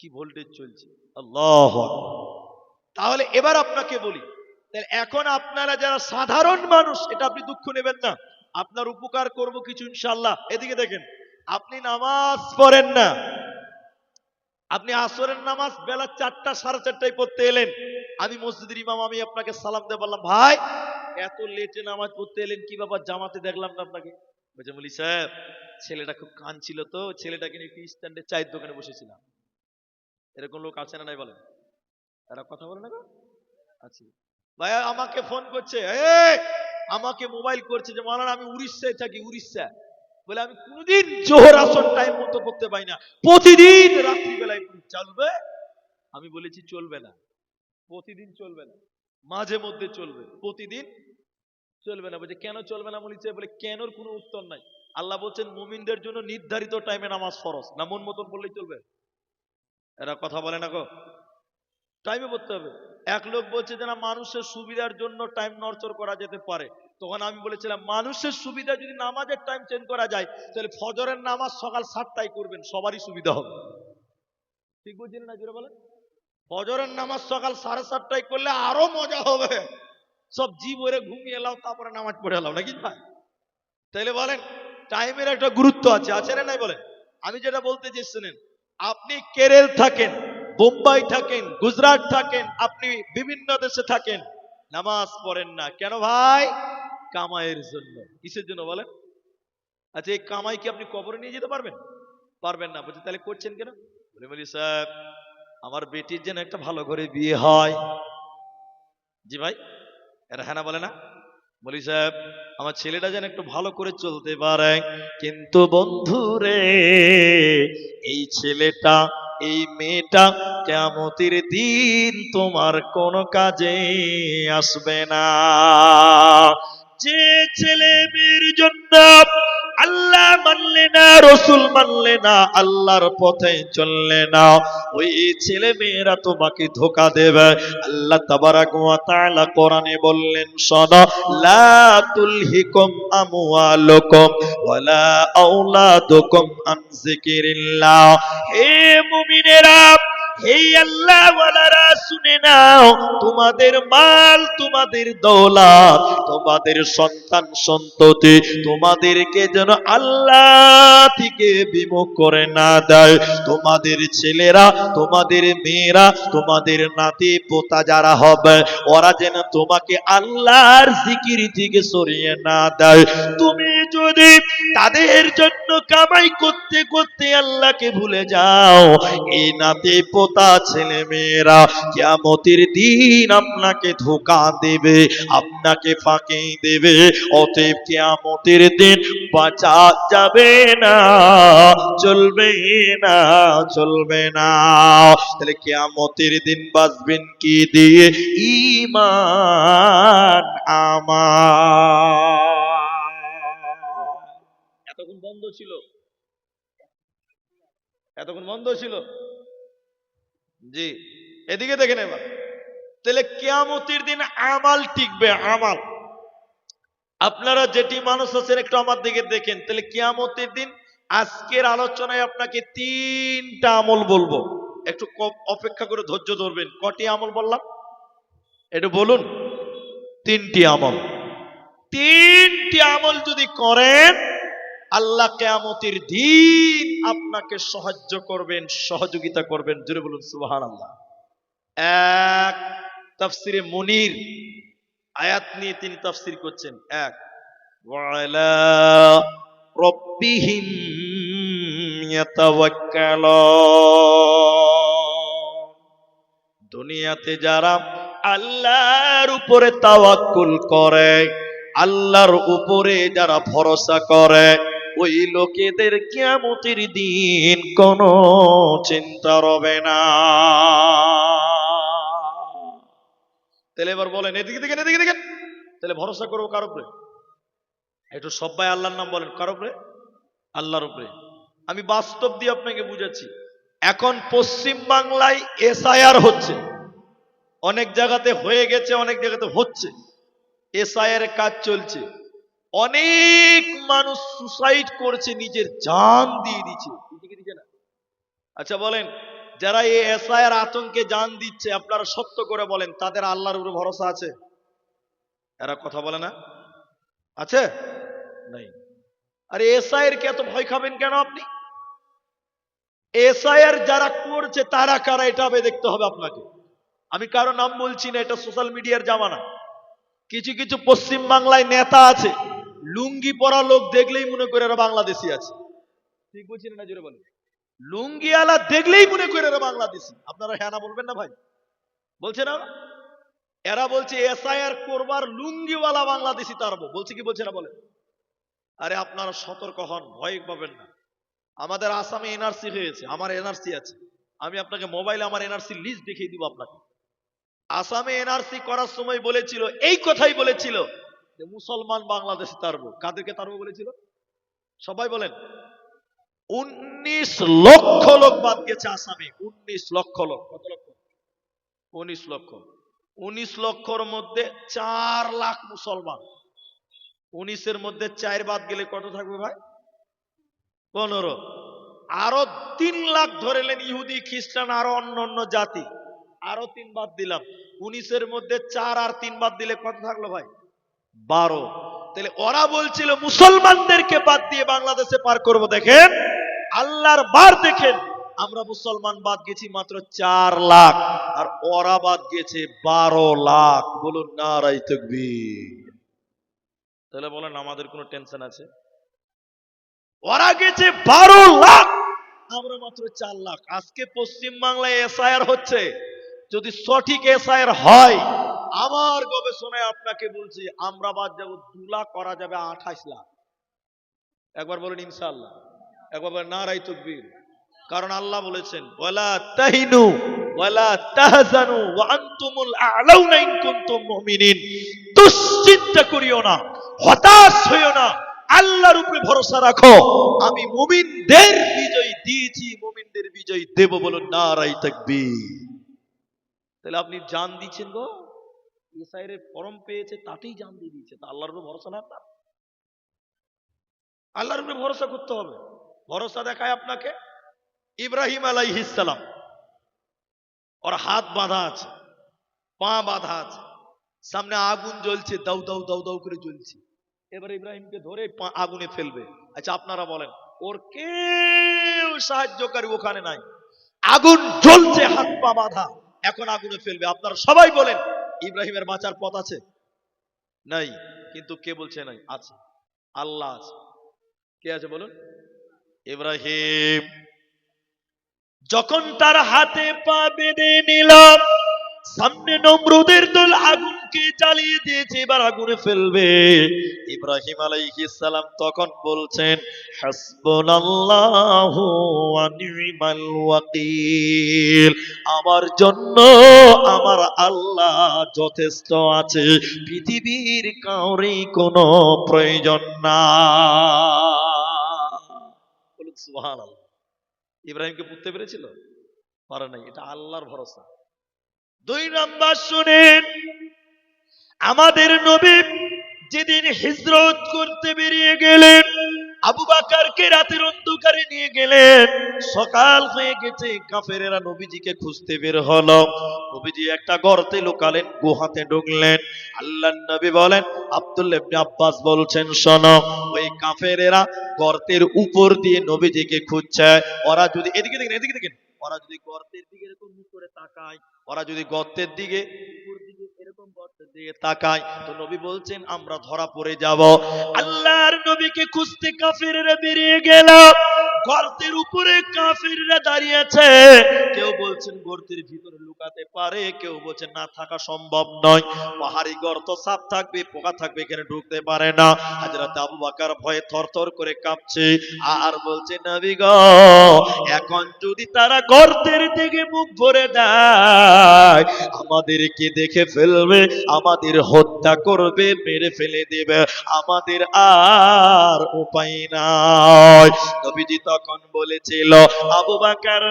কি ভোল্টেজ চলছে। আল্লাহু আকবার। তাহলে এবার আপনাকে বলি, তাহলে এখন আপনারা যারা সাধারণ মানুষ, এটা আপনি দুঃখ নেবেন না, আপনার উপকার করব কিছু ইনশাআল্লাহ। এদিকে দেখেন, আপনি নামাজ পড়েন না, আপনি আসরের নামাজ বেলা 4টা 4:30টায় পড়তে এলেন, আমি মসজিদের ইমাম, আমি আপনাকে সালাম দিয়ে বললাম, ভাই এত লেটে নামাজ পড়তে এলেন কি ব্যাপার, জামাতে দেখলাম না আপনাকে। বলছে বলি সাহেব, ছেলেটা খুব কাঁদছিল তো, ছেলেটাকে নিয়ে স্ট্যান্ডে চায়ের দোকানে বসেছিলাম। এরকম লোক আছে না নাই বলেন? এরা কথা বলে না আছে। ভাই আমাকে ফোন করছে, আমাকে মোবাইল করছে যে মাওলানা আমি উড়িষ্যায় থাকি, উড়িষ্যা। বলে আমি কোনদিন জোহর আসর টাইম মতো করতে পাই না, প্রতিদিন রাত্রিবেলায় চলবে। আমি বলেছি চলবে না, প্রতিদিন চলবে না, মাঝে মধ্যে চলবে, প্রতিদিন চলবে না। বলছে কেন চলবে না? বলেছে বলে কেনর কোনো উত্তর নাই। আল্লাহ বলছেন মুমিনদের জন্য নির্ধারিত টাইমে নামাজ ফরজ, না মন মতন বললেই চলবে? এরা কথা বলে না গো, টাইমে পড়তে হবে। এক লোক বলছে যে না মানুষের সুবিধার জন্য টাইম নড়চড় করা যেতে পারে। তখন আমি বলেছিলাম মানুষের সুবিধা যদি নামাজের টাইম চেঞ্জ করা যায়, তাহলে ফজরের নামাজ সকাল 7টায় করবেন, সবারই সুবিধা হবে। ঠিক বুঝলেন না? জোরে বলেন। ফজরের নামাজ সকাল 7:30টায় করলে আরো মজা হবে, সব জীব ওরে ঘুমিয়ে এলাও, তারপরে নামাজ পড়ে এলাও, নাকি ভাই? তাইলে বলেন টাইমের একটা গুরুত্ব আছে, আছে না নাই বলেন? আমি যেটা বলতে চাই শুনেন, আপনি কেরল থাকেন, বোম্বাই থাকেন, গুজরাট থাকেন, আপনি বিভিন্ন দেশে থাকেন, নামাজ পড়েন না কেন ভাই? কামাইয়ের জন্য। কিসের জন্য বলেন? আচ্ছা এই কামাই কি আপনি কবরে নিয়ে যেতে পারবেন? পারবেন না। বলছে তাহলে করছেন কেন? বলি সাহেব আমার বেটির যেন একটা ভালো ঘরে বিয়ে হয়। জি ভাই, এরা হ্যাঁ না বলে না? বলি সাহেব আমার ছেলেটা যেন একটু ভালো করে চলতে পারে। কিন্তু বন্ধু রে, এই ছেলেটা, এই মেয়েটা কিয়ামতের দিন তোমার কোনো কাজে আসবে না। যে ছেলে মেয়ের জন্য আল্লাহ মানলে না, রসুল মানলে না, আল্লাহর পথে চললে না, ওই ছেলে মেয়েরা তোমাকে ধোঁকা দেবে। আল্লাহ তাবারাক ওয়া তাআলা কোরআনে বললেন, শোনো, লা তুলহিকুম আমওয়ালুকুম ওয়ালা আওলাদুকুম আন যিকিরিল্লাহ। হে মুমিনেরা, হে আল্লাহ ওয়ালারা শুনে নাও, তোমাদের মাল, তোমাদের দৌলত, তোমাদের সন্তান সন্ততি তোমাদেরকে যেন আল্লাহ থেকে বিমুখ করে না দেয়। তোমাদের ছেলেরা, তোমাদের মেয়েরা, তোমাদের নাতি পোতা যারা হবে, ওরা যেন তোমাকে আল্লাহর জিকির থেকে সরিয়ে না দেয়। তুমি যদি তাদের জন্য কামাই করতে করতে আল্লাহকে ভুলে যাও, এই নাতি পোতা ছেলে মেয়েরা কিয়ামতের দিন আপনাকে ধোঁকা দেবে, আপনাকে ফাঁকি দেবে। অতএব কিয়ামতের দিন বাঁচা যাবে না, চলবে না, চলবে না। তাহলে কিয়ামতের দিন বাঁচবেন কি দিয়ে? ঈমান আমার। এতক্ষণ বন্ধ ছিল, এতক্ষণ বন্ধ ছিল। জি, এদিকে দেখেন এবার। তাহলে কিয়ামতের দিন আমাল টিকবে, আমাল। আপনারা যেটি মানুষ আছেন একটু আমার দিকে দেখেন। তাহলে কিয়ামতের দিন আজকের আলোচনায় আপনাকে তিনটা আমল বলবো, একটু অপেক্ষা করে ধৈর্য ধরবেন। কটি আমল বললাম একটু বলুন? তিনটি আমল। তিনটি আমল যদি করেন, আল্লাহ কিয়ামতের দিন আপনাকে সাহায্য করবেন, সহযোগিতা করবেন। জোরে বলুন সুবহানাল্লাহ। এক, তাফসিরে মুনির আয়াত নিয়ে তিনি তাফসির করছেন। এক, ওয়ালা রাব্বিহিম ইয়াতাওয়াক্কালুন। দুনিয়াতে যারা আল্লাহর উপরে তাওয়াক্কুল করে, আল্লাহর উপরে যারা ভরসা করে, ওই লোকেদের কিয়ামতের দিন কোনো চিন্তা রবে না। তাহলে এবার বলেন, এদিকে দেখেন, এদিকে দেখেন। তাহলে ভরসা করবো কার উপরে? একটু সবাই আল্লাহর নাম বলেন। কার উপরে? আল্লাহর উপরে। আমি বাস্তব দিয়ে আপনাকে বুঝাচ্ছি। এখন পশ্চিম বাংলায় এসআইআর হচ্ছে, অনেক জায়গাতে হয়ে গেছে, অনেক জায়গাতে হচ্ছে। এসআইআর এর কাজ চলছে। অনেক মানুষ সুসাইড করছে, নিজের জান দিয়ে দিচ্ছে। না? আচ্ছা বলেন, যারা এই এসআইআর আতঙ্কে জান দিচ্ছে, আপনারা সত্য করে বলেন, তাদের আল্লাহর উপরে ভরসা আছে? এরা কথা বলে না? আছে? নাই। আরে এসআইআর কে এত ভয় খাবেন কেন আপনি? এসআইআর যারা করছে তারা কারা, এটা দেখতে হবে আপনাকে। আমি কারো নাম বলছি না, এটা সোশ্যাল মিডিয়ার জামানা। কিছু কিছু পশ্চিম বাংলায় নেতা আছে, লুঙ্গি পরা লোক দেখলেই মনে করে এরা বাংলাদেশি আছে। ঠিক বলছি না? জোরে বলেন। লুঙ্গি আলা দেখলেই মনে করে এরা বাংলাদেশি। আপনারা হ্যাঁ না বলবেন না ভাই? বলছে না? এরা বলছে এসআইআর করবার লুঙ্গিওয়ালা বাংলাদেশি তারবো, বলছে কি বলছে না বলেন? আরে আপনারা সতর্ক হন, ভয় পাবেন না। আমাদের আসামে এনআরসি হয়েছে, আমার এনআরসি আছে। আমি আপনাকে মোবাইলে আমার এনআরসি লিস্ট দেখিয়ে দিব আপনাকে। আসামে এনআরসি করার সময় বলেছিল, এই কথাই বলেছিল যে মুসলমান বাংলাদেশে তারবো। কাদেরকে তারবো বলেছিল? সবাই বলেন। 19 লক্ষ লোক বাদ গেছে আসামে। 19 লক্ষ লোক। কত লক্ষ? 19 লক্ষ। 19 লক্ষর মধ্যে 4 লাখ মুসলমান। 19-এর মধ্যে 4 বাদ গেলে কত থাকবে ভাই? 15। আরো 3 লাখ ধরেলেন ইহুদি, খ্রিস্টান, আরো অন্য অন্য জাতি। আরো 3 বাদ দিলাম। 19-এর মধ্যে 4 আর 3 বাদ দিলে কত থাকলো ভাই? 12। তাহলে ওরা বলছিল মুসলমানদেরকে বাদ দিয়ে বাংলাদেশে পার করব। দেখেন আল্লাহর বার, দেখেন আমরা মুসলমান বাদ গেছি মাত্র 4 লাখ, আর ওরা বাদ গেছে 12 লাখ। বলুন নারায়ে তাকবীর। তাহলে বলেন আমাদের কোনো টেনশন আছে? ওরা গেছে 12 লাখ, আমরা মাত্র 4 লাখ। আজকে পশ্চিম বাংলায় এসআইআর হচ্ছে। যদি সঠিক এসআইআর হয়, আমার গবেষণায় আপনাকে বলছি, আমরা বাদ যাব 2 লাখ, করা যাবে 28 লাখ। একবার বলেন ইনশাআল্লাহ। একবার বলেন নারায়ে তাকবীর। কারণ আল্লাহ বলেছেন, ওয়ালা তাহিনু ওয়ালা তাহজানু ওয়া আনতুমুল আ'লাউনা ইন কুনতুম মুমিনিন। দুশ্চিন্তা করিও না, হতাশ হইও না, আল্লাহর উপরে ভরসা রাখো। আমি মুমিনদের বিজয় দিয়েছি, মুমিনদের বিজয় দেব। বলুন নারায়ে তাকবীর। তাহলে আপনি জান দিচ্ছেন গো, এসআইআর ফর্ম পেয়েছে তাতেই জান দিয়ে দিয়েছে। তা আল্লাহর উপরে ভরসা না? আপনার আল্লাহর উপরে ভরসা করতে হবে। ভরসা দেখায় আপনাকে ইব্রাহিম আলাইহিস সালাম। ওর হাত বাঁধা আছে, পা বাঁধা আছে, সামনে আগুন জ্বলছে, দাউ দাউ দাউ দাউ করে জ্বলছে। এবার ইব্রাহিমকে ধরে আগুনে ফেলবে। আচ্ছা আপনারা বলেন, ওর কেউ সাহায্যকারী ওখানে নাই, আগুন জ্বলছে, হাত পা বাঁধা, এখন আগুনে ফেলবে। আপনারা সবাই বলেন ইব্রাহিমের বাঁচার পথ আছে? নাই। কিন্তু কে বলছে নাই? আছে, আল্লাহ আছে। কে আছে বলুন? ইব্রাহিম যখন তার হাতে পা বেঁধে নিল, সামনে নমরুদের দল আগুনকে জ্বালিয়ে দিয়েছে, এবার আগুনে ফেলবে। ইব্রাহিম আলাইহিস সালাম তখন বলছেন, হাসবুনাল্লাহু ওয়া নি'মাল ওয়াকিল, আমার জন্য আমার আল্লাহ যথেষ্ট আছে, পৃথিবীর কাউরি কোনো প্রয়োজন না। বলুন সুবহানাল্লাহ। ইব্রাহিমকে বুঝতে পেরেছিল? পারে নাই। এটা আল্লাহর ভরসা। দুই নাম্বার শুনেন, আমাদের নবী যেদিন হিজরত করতে বেরিয়ে গেলেন, আবু বকরকে রাতের অন্ধকারে নিয়ে গেলেন। সকাল হয়ে গেছে, কাফেরেরা নবীজিকে খুঁজতে বের হলো। নবীজি একটা গর্তে লুকালেন, গুহাতে ঢুকলেন। আল্লাহর নবী বলেন, আব্দুল্লাহ ইবনে আব্বাস বলছেন, শোনো, ওই কাফেরেরা গর্তের উপর দিয়ে নবীজিকে খুঁজছে। ওরা যদি এদিকে দেখেন, এদিকে দেখেন, ওরা যদি গর্তের দিকে এরকম মুখ করে তাকায়, ওরা যদি গর্তের দিকে উপর দিকে এরকম গর্তের দিকে তাকায়, তো নবী বলছেন আমরা ধরা পড়ে যাব। আল্লাহর নবীকে খুঁজতে কাফেররা বেরিয়ে গেল। গর্তের উপরে কাফেররা দাঁড়িয়ে আছে। কেউ বলছেন গর্তের ভিতরে লুকাতে পারে, কেউ বলছেন না, থাকা সম্ভব নয়, পাহাড়ি গর্ত, সাপ থাকবে, পোকা থাকবে, এখানে ঢুকতে পারে না। হযরত আবু বকর ভয়ে থরথর করে কাঁপছে আর বলছে, নবী গো, এখন যদি তারা গর্তের দিকে মুখ ভরে দেয়, আমাদেরকে দেখে ফেলবে, আমাদের হত্যা করবে, মেরে ফেলে দেবে, আমাদের আর উপায় নাই। নবীজি তখন বলেছিল, আবু বকর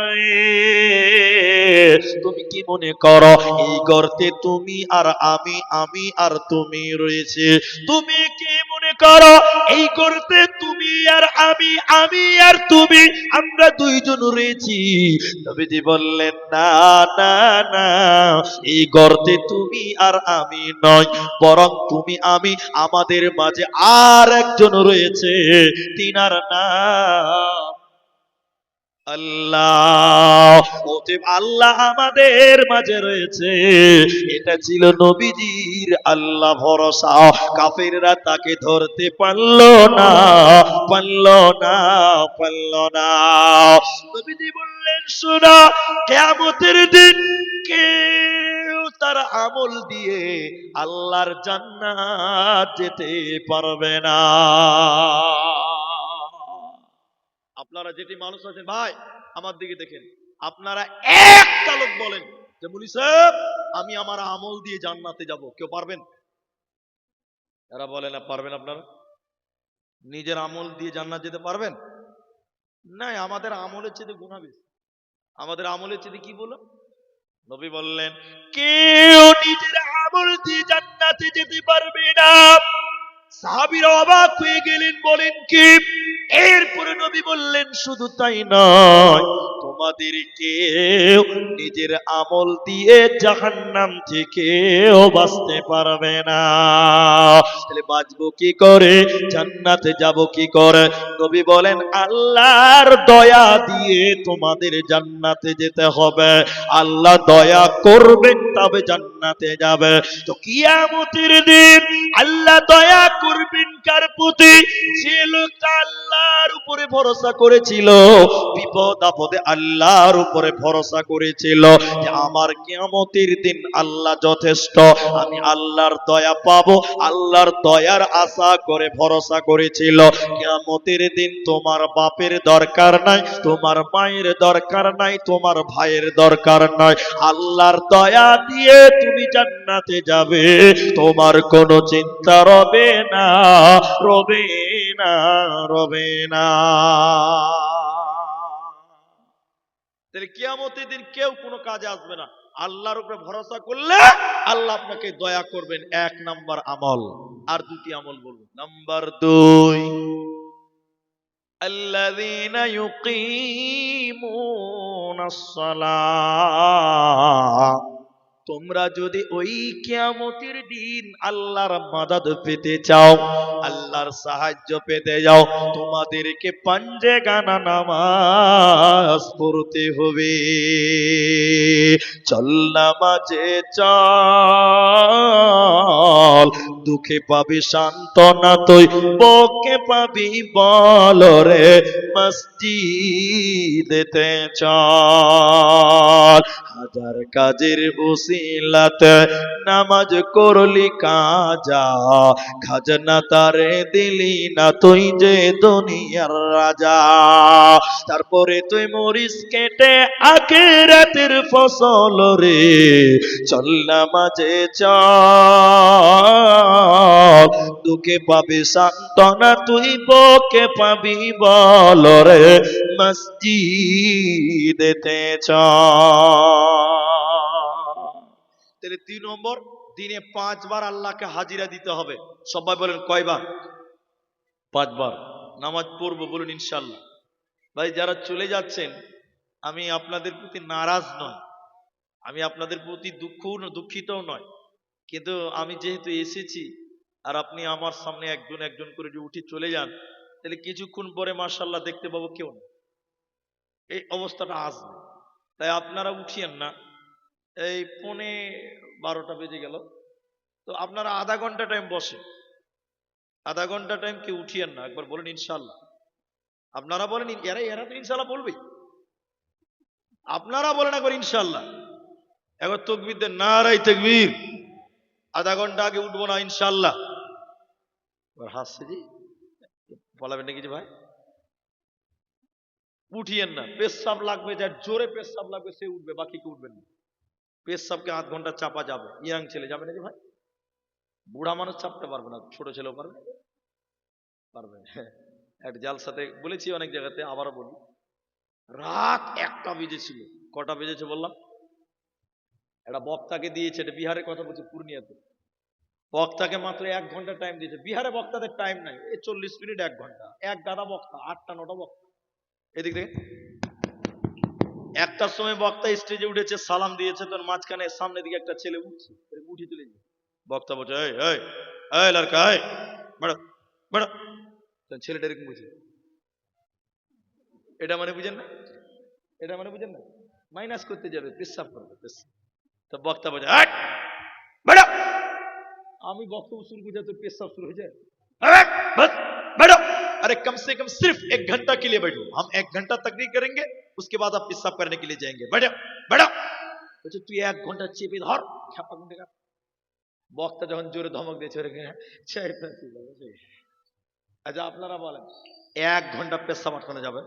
তুমি কি মনে করো এই গর্তে তুমি আর আমি, আমি আর তুমি রয়েছে? তুমি কি মনে করো এই গর্তে তুমি আর আমি, আমি আর তুমি, আমরা দুইজন রয়েছি? নবীজি বললেন, না না না, এই গর্তে তুমি আর আমি নয়, বরং তুমি আমি, আমাদের মাঝে আর একজন রয়েছে, তিনার নাম আল্লাহ। অতএব আল্লাহ আমাদের মাঝে রয়েছে। এটা ছিল নবীজির আল্লাহ ভরসা। কাফেররা তাকে ধরতে পারল না, পারল না, পারল না। নবীজি বললেন, শোনো, কিয়ামতের দিন কেউ তার আমল দিয়ে আল্লাহর জান্নাত যেতে পারবে না। আপনারা যেটি মানুষ আছেন ভাই, আমার দিকে দেখেন, আপনারা একটা লোক বলেন যে মুলি সাহেব আমি আমার আমল দিয়ে জান্নাতে যাব, কেউ পারবেন? এরা বলে না, পারবেন? আপনারা নিজের আমল দিয়ে জান্নাত যেতে পারবেন? না, আমাদের আমলের চেয়ে গুনাহ বেশি। আমাদের আমলের চেয়ে কি বলো? নবী বললেন, কেউ নিজের আমল দিয়ে জান্নাতে যেতে পারবে না। সাহাবীরা অবাক হয়ে গেলেন, বলেন কি? এরপরে নবী বললেন, শুধু তাই নয়, তোমাদের কেউ নিজের আমল দিয়ে জাহান্নাম থেকেও বাঁচতে পারবে না। তাহলে বাঁচবো কি করে, জান্নাতে যাব কি করে? নবী বলেন, আল্লাহর দয়া দিয়ে তোমাদের জান্নাতে যেতে হবে। আল্লাহ দয়া করবেন তবে জান্নাতে যাবে। তো কিয়ামতের দিন আল্লাহ দয়া করবেন কার প্রতি? যে লোকটা আল্লাহর উপরে ভরসা করেছিল, বিপদ আপদে আল্লাহর উপরে ভরসা করেছিল যে আমার কিয়ামতের দিন আল্লাহ যথেষ্ট, আমি আল্লাহর দয়া পাবো, আল্লাহর দয়ার আশা করে ভরসা করেছিল। কিয়ামতের দিন তোমার বাপের দরকার নাই, তোমার মায়ের দরকার নাই, তোমার ভাইয়ের দরকার নাই, আল্লাহর দয়া দিয়ে তুমি জান্নাতে যাবে, তোমার কোনো চিন্তা রবে না, রবে না, রবে না। তাহলে কিয়ামতের দিন কেউ কোনো কাজে আসবে না। আল্লাহর উপরে ভরসা করলে আল্লাহ আপনাকে দয়া করবেন, এক নাম্বার আমল। আর দুটি আমল বলুন। নাম্বার দুই, আল্লাযীনা ইউকিমুনাস সালাহ, তোমরা যদি ওই কিয়ামতের দিন আল্লাহর মাদাদ পেতে চাও, আল্লাহর সাহায্য পেতে যাও, তোমাদেরকে পাঞ্জে গানা নামাজ পড়তে হবে। চল নামাজে চল, দুঃখে পাবি সান্ত্বনা তুই, বকে পাবি বল রে, মসজিদেতে চল। হাজার কাজের উসিলাতে নামাজ করলি কাজা, খাজনা তারে দিলি না তুই যে দুনিয়ার রাজা। তারপরে তুই মরিস কেটে আখিরাতের ফসল রে, চল নামাজে চল, দুঃখে পাবি সান্ত্বনা তুই, বকে পাবি বল রে, মসজিদেতে চল। তাহলে 3 নম্বর, দিনে 5 বার আল্লাহকে হাজিরা দিতে হবে। সবাই বলেন কয়বার? 5 বার নামাজ পড়বো, বলুন ইনশাআল্লাহ। ভাই যারা চলে যাচ্ছেন, আমি আপনাদের প্রতি নারাজ নয়, আমি আপনাদের প্রতি দুঃখিতও নয়, কিন্তু আমি যেহেতু এসেছি আর আপনি আমার সামনে একজন একজন করে যদি উঠে চলে যান, তাহলে কিছুক্ষণ পরে মাশাআল্লাহ দেখতে পাবো কেউ না, এই অবস্থাটা আসবে। তাই আপনারা উঠিয়েন না। এই 11:30 বেজে গেল, তো আপনারা আধা ঘন্টা টাইম বসে, আধা ঘন্টা টাইম কেউ উঠিয়েন না, একবার বলেন ইনশাআল্লাহ। আপনারা বলেন, এরা তো ইনশাআল্লাহ বলবে, আপনারা বলেন একবার ইনশাআল্লাহ। একবার তাকবীর দেন, নারায়ে তাকবীর। আধা ঘন্টা আগে উঠবো না ইনশাআল্লাহ। এবার হাসছে জি, বলাবেন নাকি যে ভাই? উঠিয়েন না, পেশাব লাগবে, যার জোরে পেশাব লাগবে সে উঠবে, বাকি কেউ উঠবেন না। পেশাবকে আধ ঘন্টা চাপা যাবে। ইয়াং ছেলে যাবে নাকি ভাই? বুড়া মানুষ চাপতে পারবে না, ছোট ছেলেও পারবে, পারবে। একটা জালসাতে বলেছি অনেক জায়গাতে, আবারও বলি, রাত 1টা বেজেছিল। কটা বেজেছে বললাম? একটা বক্তাকে দিয়েছে, এটা বিহারের কথা বলছি, পূর্ণিয়াতে। বক্তাকে মাত্র 1 ঘন্টা টাইম দিয়েছে। বিহারে বক্তাদের টাইম নাই, 40 মিনিট 1 ঘন্টা, এক গাদা বক্তা, 8টা 9টা বক্তা। এদিক থেকে 1টার সময় বক্তা স্টেজে উঠেছে, সালাম দিয়েছে, তোর মাঝখানে সামনের দিকে একটা ছেলে উঠছে, উঠে চলে যায়। বক্তা বলছে, এই এই এই লড়কা, এই বেড়ো বেড়ো। ছেলেটা এরকম বুঝে, এটা মানে বুঝেন না, এটা মানে বুঝেন না, মাইনাস করতে যাবে, পেশাব করবে, পেশাব। তো বক্তা বলছে, এই বেড়ো। আমি বক্তব্য শুরু করে তোর পেশাব শুরু হয়ে যায়। बस बैठो, अरे कम से कम सिर्फ 1 घंटा के लिए बैठो, हम 1 घंटा तकरीर करेंगे, उसके बाद आप पेशाब करने के लिए जाएंगे, बैठो बैठो। বলছে তুই 1 ঘন্টা চেপে ধর, খেপা ঘন্টা। বক্তা যখন জোরে ধমক দিয়েছে, আচ্ছা আপনারা বলেন, 1 ঘন্টা পেশাব আটকানো যাবে?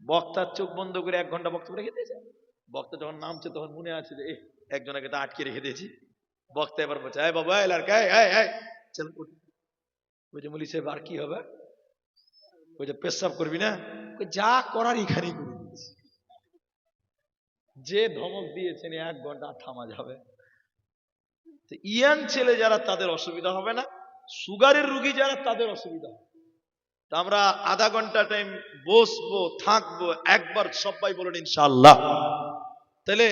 বক্তার চোখ বন্ধ করে 1 ঘন্টা বক্তব্য রেখে দিয়েছে। বক্তা যখন নামছে তখন মনে আছে যে একজনকে তো আটকে রেখে দিয়েছি। বক্তা এবার বলছে, এই বাবা, এই লড়কা, এই চল উঠ। বলছে, মৌলী সাহেব আর কি হবে? বলছে, পেশাব করবি না? যা করার এখানেই করে দিয়েছি। যে ধমক দিয়েছেন 1 ঘন্টা থামা যাবে? ইয়াং ছেলে যারা, তাদের অসুবিধা হবে না, সুগারের রুগী যারা, তাদের অসুবিধা হবে। তা আমরা আধা ঘন্টা টাইম বসবো, থাকবো, একবার সবাই বলেন ইনশাআল্লাহ। তাহলে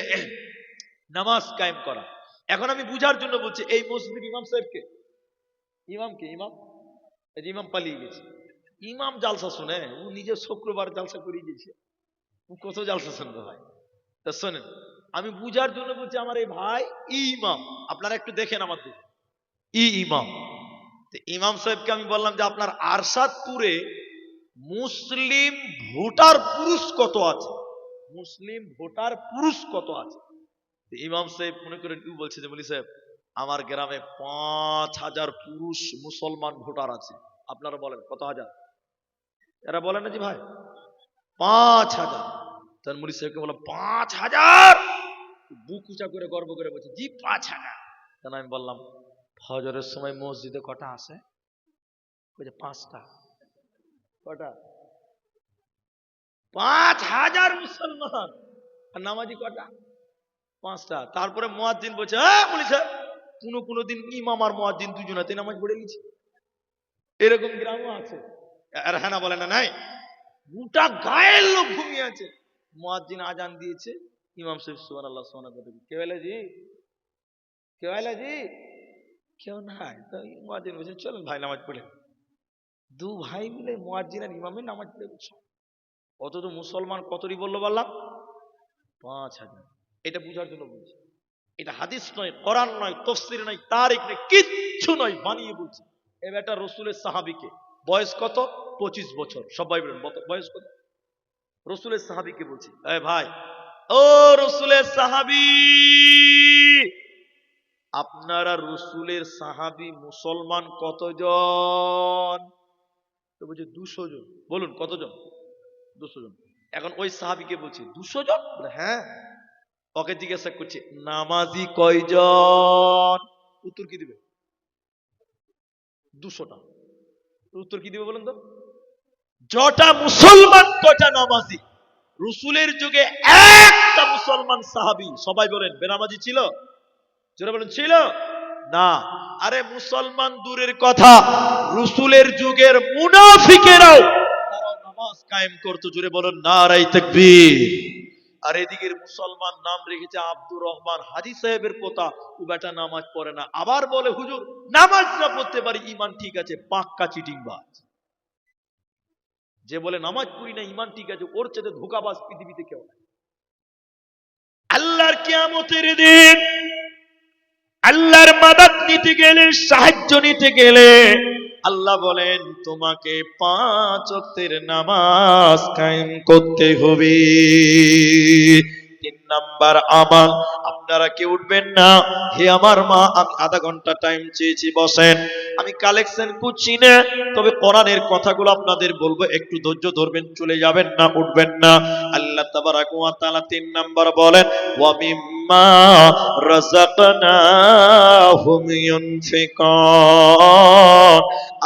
নামাজ কায়েম করা। এখন আমি বুঝার জন্য বলছি, এই মসজিদের ইমাম সাহেবকে, ইমামকে, ইমাম, এই যে ইমাম পালিয়ে গেছে, ইমাম জালসা শুনে, ও নিজে শুক্রবার জালসা করিয়ে দিয়েছে, ও কত জালসা শুনবে ভাই? তা শোনেন, আমি বুঝার জন্য বলছি, আমার এই ভাই ইমাম, আপনারা একটু দেখেন আমার দিকে, ইমাম। ইমাম সাহেবকে আমি বললাম যে আপনার আরশাদপুরে মুসলিম ভোটার পুরুষ কত আছে? মুসলিম ভোটার পুরুষ কত আছে? ইমাম সাহেব মনে করেন কি বলছে, যে বলি সাহেব, আমার গ্রামে 5,000 পুরুষ মুসলমান ভোটার আছে। আপনারা বলেন কত হাজার? এরা বলেন না জি ভাই 5,000। তখন মুলি সাহেবকে বললাম, 5,000? বুক উঁচা করে গর্ব করে বলছে, জি 5,000। তখন আমি বললাম, ফজরের সময় মসজিদে কটা আসে? বলছে 5টা। কটা? 5,000 মুসলমান, আর নামাজি কটা? 5টা। তারপরে মুয়াজ্জিন বলছে, হ্যাঁ মুলি সাহেব, কোনো দিন ইমাম আর মুয়াজ্জিন দুজনাতে নামাজ পড়ে গেছে, এরকম গ্রামও আছে। আর হ্যাঁ না বলে না নাই, গোটা গায়ের লোক ঘুমিয়ে আছে। মুয়াজ্জিন আজান দিয়েছে, ইমাম সাহেব সুবহানাল্লাহ সুবহানাল্লাহ, কে হইলা জি, কে হইলা জি, কেউ নাই। তো মুয়াজ্জিন বলছে চলেন ভাই নামাজ পড়ে। দু ভাই মিলে মুয়াজ্জিন আর ইমামের নামাজ পড়ে বলছে। অথচ মুসলমান কতরি বললো বললাম, 5,000। এটা বুঝার জন্য বলছি, এটা হাদিস নয়, কোরআন নয়, তাফসীর নয়, তারিখ নয়, কিচ্ছু নয়, বানিয়ে বলছি। এই বেটা রসুলের সাহাবীকে, বয়স কত? 25 বছর। সবাই বলেন বয়স কত? রসুলের সাহাবীকে বলছি, এ ভাই, ও রসুলের সাহাবী, আপনারা রসুলের সাহাবী মুসলমান কতজন? তো বলছে 200 জন। বলুন কতজন? 200 জন। এখন ওই সাহাবীকে বলছি 200 জন? বলে হ্যাঁ। ওকে জিজ্ঞাসা করছে নামাজি কয়জন? উত্তর কি দিবে? 200টা। উত্তর কি দিবে বলেন তো? যটা মুসলমান তটা নামাজি। রসুলের যুগে একটা মুসলমান সাহাবী, সবাই বলেন, বেনামাজি ছিল? যারা বলেন ছিল না। আরে মুসলমান দূরের কথা, রসুলের যুগের মুনাফিকেরাও তারাও নামাজ কায়েম করতো। জোরে বলেন নারায়ে তাকবীর। আর এদিকের মুসলমান নাম রেখেছে আব্দুর রহমান, হাজী সাহেবের পোতা, ও বেটা নামাজ পড়ে না। আবার বলে হুজুর নামাজ না পড়তে পারি, ইমান ঠিক আছে, পাক্কা চিটিংবাজ। যে বলে নামাজ পড়ি না ইমান ঠিক আছে, ওর চেয়ে ধোঁকাবাজ পৃথিবীতে কেউ নাই। আল্লাহর কিয়ামতের দিন আল্লাহর মাদাদ নিতে গেলে, সাহায্য নিতে গেলে আল্লাহ বলেন তোমাকে 5 ওয়াক্তের নামাজ কায়েম করতে হবে। 3 নাম্বার আমল, আপনারা কেউ উঠবেন না। হে আমার মা, আমি আধা ঘন্টা টাইম চেয়েছি, বসেন। আমি কালেকশন করছি না, তবে কোরআনের কথাগুলো আপনাদের বলবো, একটু ধৈর্য ধরবেন, চলে যাবেন না, উঠবেন না। আল্লাহ তাবারাক ওয়া তাআলা 3 নাম্বার বলেন, ওয়া মিম্মা রাযাকনাহুম ইউনফিকুন,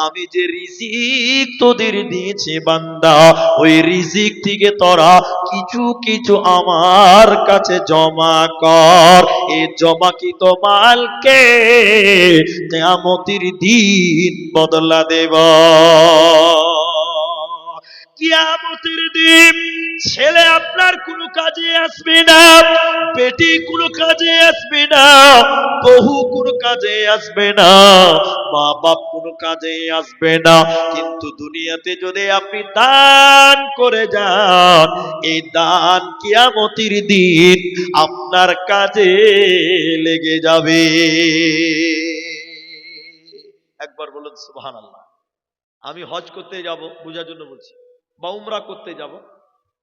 আমি যে রিজিক তোদের দিয়েছি বান্দা, ওই রিজিক থেকে তোরা কিছু কিছু আমার কাছে জমা কর। এই জমাকৃত মালকে কিয়ামতের দিন বদলা দেব। কিয়ামতের দিন ছেলে আপনার কোনো কাজে আসবে না, বেটি কোনো কাজে আসবে না, বহু কোনো কাজে আসবে না, মা বাপ কোনো কাজে আসবে না। কিন্তু দুনিয়াতে যদি আপনি দান করে যান, এই দান কিয়ামতের দিন আপনার কাজে লেগে যাবে। একবার বলুন সুবহানাল্লাহ। আমি হজ করতে যাব, বোঝার জন্য বলছি, বা উমরা করতে যাব,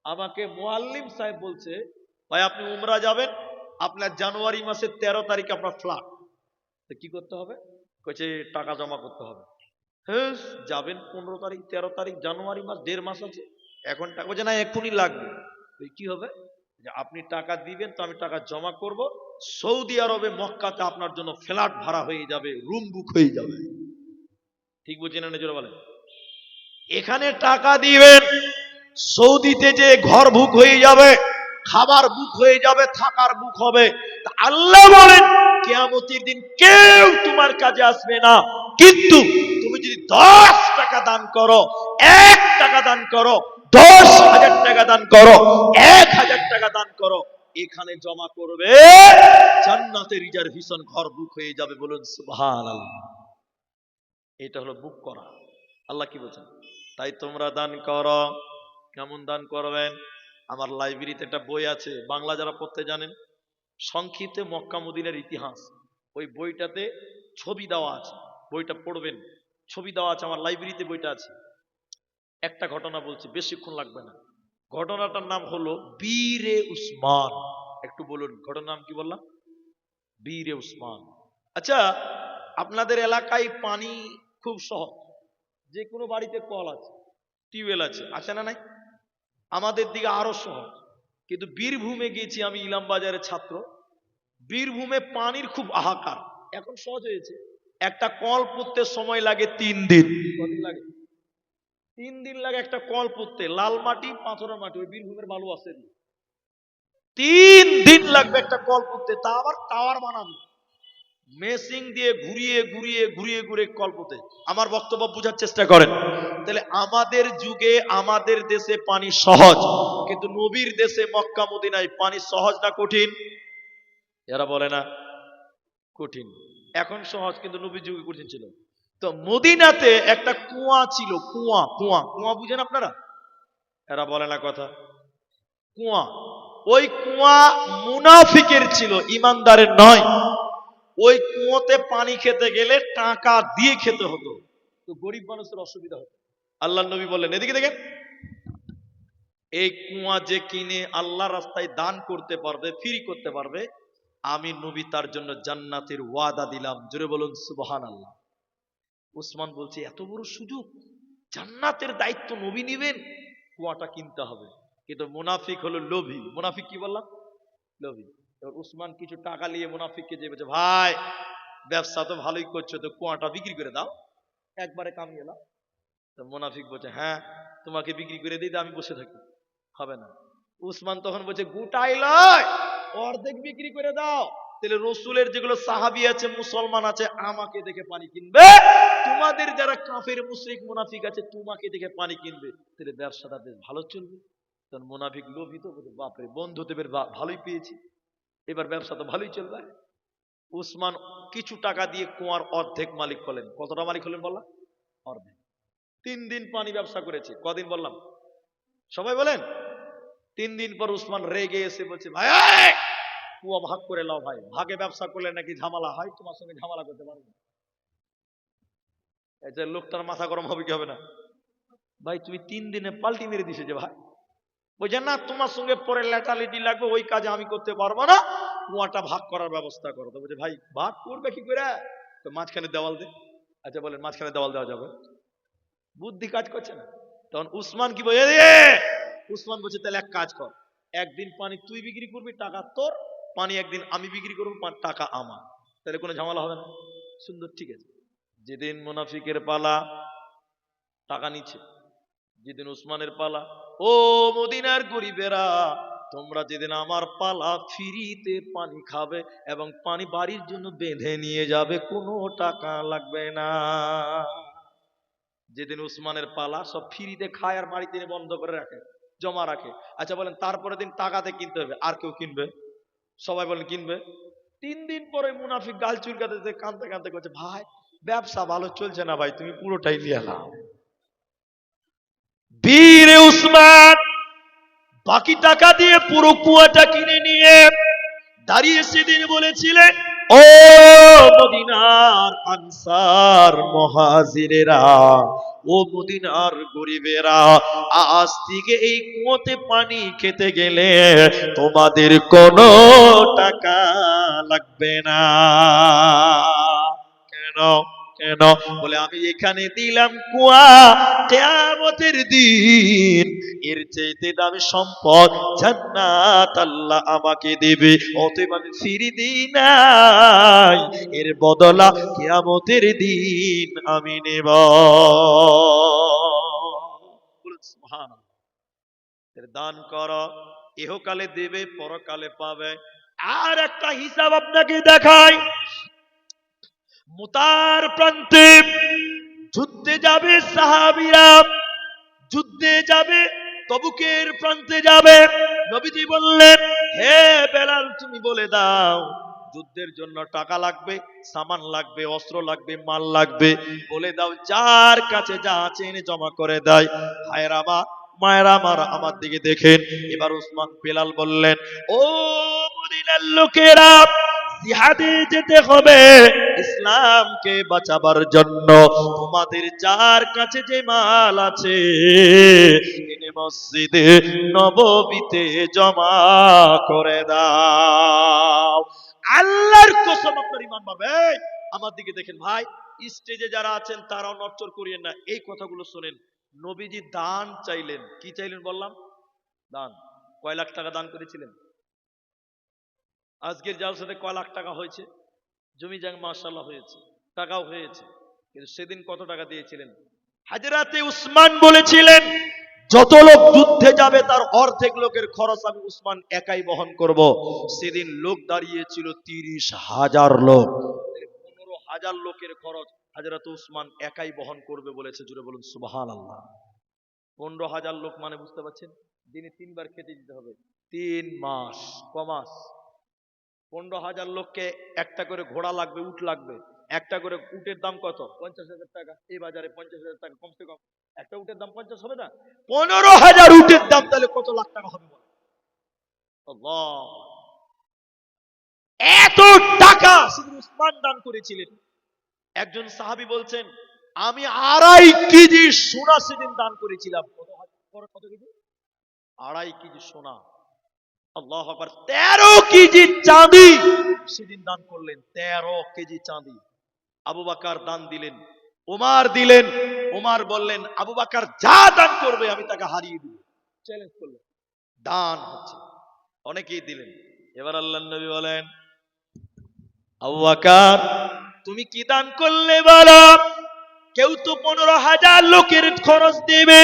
আমাকে মুআল্লিম সাহেব বলছে ভাই আপনি উমরা যাবেন, আপনার জানুয়ারি মাসের 13 তারিখ আপনার ফ্লাইট, তো কি করতে হবে? কইছে টাকা জমা করতে হবে। হ্যাঁ, যাবেন 15 তারিখ 13 তারিখ, জানুয়ারি মাস, 1.5 মাস আছে, এখন টাকা বলছে না এক্ষুনি লাগবে। কি হবে? যে আপনি টাকা দিবেন, তো আমি টাকা জমা করব, সৌদি আরবে মক্কাতে আপনার জন্য ফ্ল্যাট ভাড়া হয়ে যাবে, রুম বুক হয়ে যাবে। ঠিক বুঝছেন না? জোরে বলেন। এখানে টাকা দিবেন, সৌদিতে যে ঘর বুক হয়ে যাবে, খাবার বুক হয়ে যাবে, থাকার বুক হবে। তা আল্লাহ বলেন কিয়ামতের দিন কেউ তোমার কাজে আসবে না, কিন্তু তুমি যদি 10 টাকা দান করো, 1 টাকা দান করো, 10,000 টাকা দান করো, 1,000 টাকা দান করো, এখানে জমা করবে, জান্নাতে রিজার্ভেশন ঘর বুক হয়ে যাবে। বলুন সুবহানাল্লাহ। এটা হলো বুক করা। আল্লাহ কি বলছেন? তাই তোমরা দান করো। কেমন দান করবেন? আমার লাইব্রেরিতে একটা বই আছে, বাংলা যারা পড়তে জানেন, সংক্ষিপ্তে মক্কা মদিনার ইতিহাস, ওই বইটাতে ছবি দেওয়া আছে, বইটা পড়বেন, ছবি দেওয়া আছে, আমার লাইব্রেরিতে বইটা আছে। একটা ঘটনা বলছি, বেশিক্ষণ লাগবে না। ঘটনাটার নাম হলো বীরে উসমান। একটু বলুন ঘটনার নাম কি বললাম? বীরে উসমান। আচ্ছা, আপনাদের এলাকায় পানি খুব সহজ, যে কোনো বাড়িতে কল আছে, টিউবওয়েল আছে, আছে না নাই? আমাদের দিকে আরো সহজ। কিন্তু বীরভূমে গেছি আমি, ইলাম বাজারের ছাত্র, বীরভূমে পানির খুব হাহাকার। এখন সহজ হয়েছে, একটা কল পুঁততে সময় লাগে 3 দিন। কদিন লাগে? 3 দিন লাগে একটা কল পুঁততে। লাল মাটি, পাথরের মাটি, ওই বীরভূমের বালু আছে, 3 দিন লাগবে একটা কল পুঁততে, তা আবার টাওয়ার বানানো। মেশিন দিয়ে ঘুরিয়ে ঘুরিয়ে ঘুরিয়ে ঘুরিয়ে কল্পতে। আমার বক্তব্য বোঝার চেষ্টা করেন। তাহলে আমাদের যুগে আমাদের দেশে পানি সহজ, কিন্তু নবীর দেশে মক্কা মদিনায় পানি সহজ না কঠিন? এরা বলে না কঠিন। এখন সহজ, কিন্তু নবীর যুগে কঠিন ছিল। তো মদিনাতে একটা কুয়া ছিল, কুয়া কুয়া কুয়া বুঝেন আপনারা? এরা বলে না কথা। কুয়া, ওই কুয়া মুনাফিকের ছিল, ইমানদারের নয়। ওই কুয়োতে পানি খেতে গেলে টাকা দিয়ে খেতে হতো, তো গরিব মানুষের অসুবিধা হতো। আল্লাহ নবী বললেন, এদিকে দেখেন, এই কুয়া যে কিনে আল্লাহ রাস্তায় দান করতে পারবে, ফ্রি করতে পারবে, আমি নবী তার জন্য জান্নাতের ওয়াদা দিলাম। জোরে বলুন সুবহানাল্লাহ। উসমান বলছে, এত বড় সুযোগ, জান্নাতের দায়িত্ব নবী নিবেন, কুয়াটা কিনতে হবে। কিন্তু মুনাফিক হলো লোভী। মুনাফিক কি বললাম? লোভী। এবার উসমান কিছু টাকা নিয়ে মুনাফিককে যে বলছে, ভাই ব্যবসা তো ভালোই করছো, তো কুয়াটা বিক্রি করে দাও, একবারে কামিয়ে নাও। তো মুনাফিক বলছে, হ্যাঁ তোমাকে বিক্রি করে দিই, আমি বসে থাকি, হবে না। উসমান তখন বলছে, গোটাই লয়, অর্ধেক বিক্রি করে দাও। তাহলে রসুলের যেগুলো সাহাবী আছে, মুসলমান আছে, আমাকে দেখে পানি কিনবে, তোমাদের যারা কাফের মুশরিক মুনাফিক আছে, তোমাকে দেখে পানি কিনবে, তাহলে ব্যবসাটা বেশ ভালো চলবে। তখন মুনাফিক লোভিত, বাপরে বন্ধু তো বের ভালোই পেয়েছি, এবার ব্যবসা তো ভালোই চলবে। উসমান কিছু টাকা দিয়ে কুয়ার অর্ধেক মালিক হলেন। কতটা মালিক হলেন বললাম? অর্ধেক। 3 দিন পানি ব্যবসা করেছে। কদিন বললাম? সবাই বলেন। 3 দিন পর উসমান রেগে এসে বলছে, ভাই কুয়া ভাগ করে লাও, ভাই ভাগে ব্যবসা করলে নাকি ঝামেলা হয়, তোমার সঙ্গে ঝামেলা করতে পারবো না। এই যে লোকটার মাথা গরম হবে কি হবে না? ভাই তুমি 3 দিনে পাল্টি মেরে দিছে যে ভাই। বলছে, না তোমার সঙ্গে পরে লেটালিটি লাগবে, ওই কাজে আমি করতে পারবো না, কুয়াটা ভাগ করার ব্যবস্থা করো। তো বলছে, ভাই ভাগ করবে কি করে? তো মাঝখানে দেওয়াল দে। আচ্ছা বলেন, মাঝখানে দেওয়াল দেওয়া যাবে? বুদ্ধি কাজ করছে না। তখন উসমান কি বলে, উসমান বলছে, তাহলে এক কাজ কর, একদিন পানি তুই বিক্রি করবি, টাকা তোর, পানি একদিন আমি বিক্রি করবো, টাকা আমার, তাহলে কোনো ঝামেলা হবে না। সুন্দর, ঠিক আছে। যেদিন মুনাফিকের পালা, টাকা নিচ্ছে। যেদিন উসমানের পালা, ও মদিনার গরিবেরা, তোমরা যেদিন আমার পালা, ফ্রিতে পানি খাবে এবং পানি বাড়ির জন্য বেঁধে নিয়ে যাবে, কোনো টাকা লাগবে না। যেদিন উসমানের পালা, সব ফ্রিতে খায় আর বাড়িতে বন্ধ করে রাখে, জমা রাখে। আচ্ছা বলেন, তারপরে দিন টাকাতে কিনতে হবে, আর কেউ কিনবে? সবাই বলেন কিনবে। 3 দিন পরে মুনাফিক গাল চুলকাতে কাঁদতে কাঁদতে করছে, ভাই ব্যবসা ভালো চলছে না ভাই, তুমি পুরোটাই নিয়ে নাও। বীরে উসমান বাকি টাকা দিয়ে পুরো কুয়াটা কিনে নিয়ে দাঁড়িয়ে সেদিন বলেছিলেন, ও মদিনার আনসার মুহাজিরেরা, ও মদিনার গরিবেরা, আজ থেকে এই কুয়োতে পানি খেতে গেলে তোমাদের কোনো টাকা লাগবে না। কেন? কেন? বলে, আমি এখানে দিলাম কুয়া, কিয়ামতের দিন এর চাইতে দামি সম্পদ জান্নাত আল্লাহ আমাকে দেবে, অতএব আমি ফিরে দিই নাই, এর বদলা কিয়ামতের দিন আমি নেব। বলুন সুবহানাল্লাহ। এর দান করো, ইহকালে দেবে, পরকালে পাবে। আর একটা হিসাব আপনাকে দেখাই। মুতার প্রান্তে যুদ্ধে যাবে সাহাবীরা, যুদ্ধে যাবে, তবুকের প্রান্তে যাবে। নবীজি বললেন, হে বেলাল তুমি বলে দাও, যুদ্ধের জন্য টাকা লাগবে, সামান লাগবে, অস্ত্র লাগবে, মাল লাগবে, বলে দাও, যার কাছে যা আছে এনে জমা করে দেয়। ভাইয়েরা আমার, মায়েরা আমার, আমার দিকে দেখেন। এবার উসমান, বেলাল বললেন, ও মদিনার লোকেরা, জিহাদে যেতে হবে ইসলামকে বাঁচাবার জন্য, তোমাদের যার কাছে যে মাল আছে এনে মসজিদে নববীতে জমা করে দাও। আল্লাহর কসম আপনার ঈমান বাড়বে। আমার দিকে দেখেন ভাই, স্টেজে যারা আছেন তারাও নড়চড় করিয়েন না, এই কথাগুলো শুনেন। নবীজি দান চাইলেন। কি চাইলেন বললাম? দান। কয় লাখ টাকা দান করেছিলেন? আজকের জালসাতে কয় লাখ টাকা হয়েছে? জমি জায়গা মাশাআল্লাহ হয়েছে, টাকাও হয়েছে, কিন্তু সেদিন কত টাকা দিয়েছিলেন? হযরতে উসমান বলেছিলেন, যত লোক যুদ্ধে যাবে তার অর্ধেক লোকের খরচ আমি উসমান একাই বহন করব। সেদিন লোক দাঁড়িয়েছিল 30,000 লোক। 15,000 লোকের খরচ হযরত উসমান একাই বহন করবে বলেছে। জুড়ে বলুন সুবহানাল্লাহ। 15,000 লোক মানে বুঝতে পারছেন, দিনে 3 বার খেতে দিতে হবে, 3 মাস। কমাস 15,000 লোককে একটা করে ঘোড়া লাগবে, উট লাগবে। একটা করে উটের দাম কত? 50,000 টাকা। এই বাজারে 50,000 টাকা কমসে কম একটা উটের দাম 50 হবে না? 15,000 উটের দাম তাহলে কত লাখ টাকা হবে? আল্লাহ, এত টাকা শুধু উসমান দান করেছিলেন। একজন সাহাবী বলছেন, আমি 2.5 কেজি সোনা সেদিন দান করেছিলাম। কত কেজি? 2.5 কেজি সোনা। আল্লাহু আকবার। 13 কেজি চাঁদি সেদিন দান করলেন। 13 কেজি চাঁদি। আবু বকর দান দিলেন, ওমর দিলেন। ওমর বললেন, আবু বকর যা দান করবে আমি তাকে হারিয়ে দিব। চ্যালেঞ্জ করলেন। দান হচ্ছে, অনেকেই দিলেন। এবার আল্লাহর নবী বলেন, আবু বকর তুমি কি দান করলে বলো? কেউ তো 15,000 লোকের খরচ দেবে,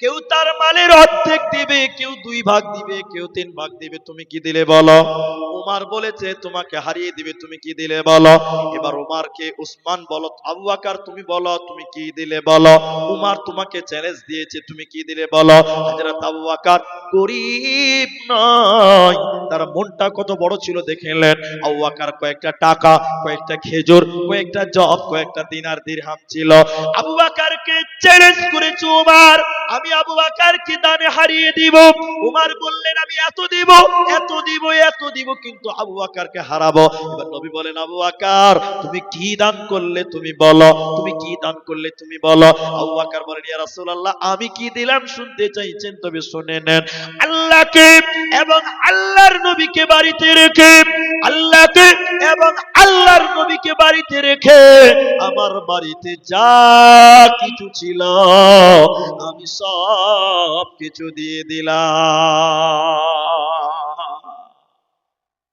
কেউ তার মালের অর্ধেক দিবে, কেউ 2 ভাগ দিবে, কেউ 3 ভাগ দিবে। তুমি কি দিলে বলো? ওমর বলেছে তোমাকে হারিয়ে দিবে, তুমি কি দিলে বলো? এবার ওমরকে উসমান বলো, আবু বকর তুমি বলো তুমি কি দিলে বলো? ওমর তোমাকে চ্যালেঞ্জ দিয়েছে, তুমি কি দিলে বলো? হযরত আবু বকর গরীব নয়, তার মনটা কত বড় ছিল দেখলেন। আবু বকর কয়েকটা টাকা, কয়েকটা খেজুর, কয়েকটা জব, কয়েকটা দিনার দিরহাম ছিল। আবু বকরকে চ্যালেঞ্জ করেছে ওমর, আমি আবু বকরকে দানে হারিয়ে দিব। ওমর বললেন আমি এত দিব, এত দিব, এত দিব, কিন্তু আবু বকরকে হারাবো। এবার নবী বলেন, আবু বকর তুমি কি দান করলে তুমি বলো, তুমি কি দান করলে তুমি বলো। আবু বকর বলেন, ইয়া রাসূলুল্লাহ আমি কি দিলাম শুনতে চাইছেন? তবে শুনে নেন। আল্লাহকে এবং আল্লাহর নবীকে বাড়িতে রেখে, আল্লাহকে এবং আল্লাহর নবীকে বাড়িতে রেখে আমার বাড়িতে যা কিছু ছিল আমি সব কিছু দিয়ে দিলাম।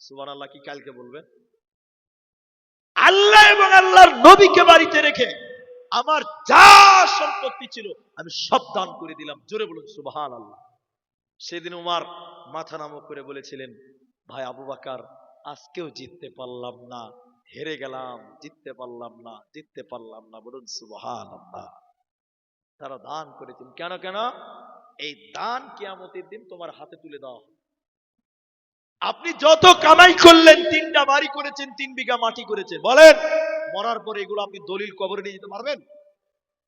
সুবহানাল্লাহ। কি কালকে বলবেন? আল্লাহ এবং আল্লাহর নবীকে বাড়িতে রেখে আমার যা সম্পত্তি ছিল আমি সব দান করে দিলাম। জোরে বলুন সুবহানাল্লাহ। সেদিন উমর মাথা নামো করে বলেছিলেন, ভাই আবু বকর আজকেও জিততে পারলাম না, হেরে গেলাম, জিততে পারলাম না, জিততে পারলাম না। বলুন সুবহানাল্লাহ। তারা দান করেছেন। কেন? কেন? এই দান কিয়ামতের দিন তোমার হাতে তুলে দেওয়া হবে। আপনি যত কামাই করলেন, 3টা বাড়ি করেছেন, 3 বিঘা মাটি করেছেন, বলেন মরার পরে এগুলো আপনি দলিল কবরে নিয়ে যেতে পারবেন?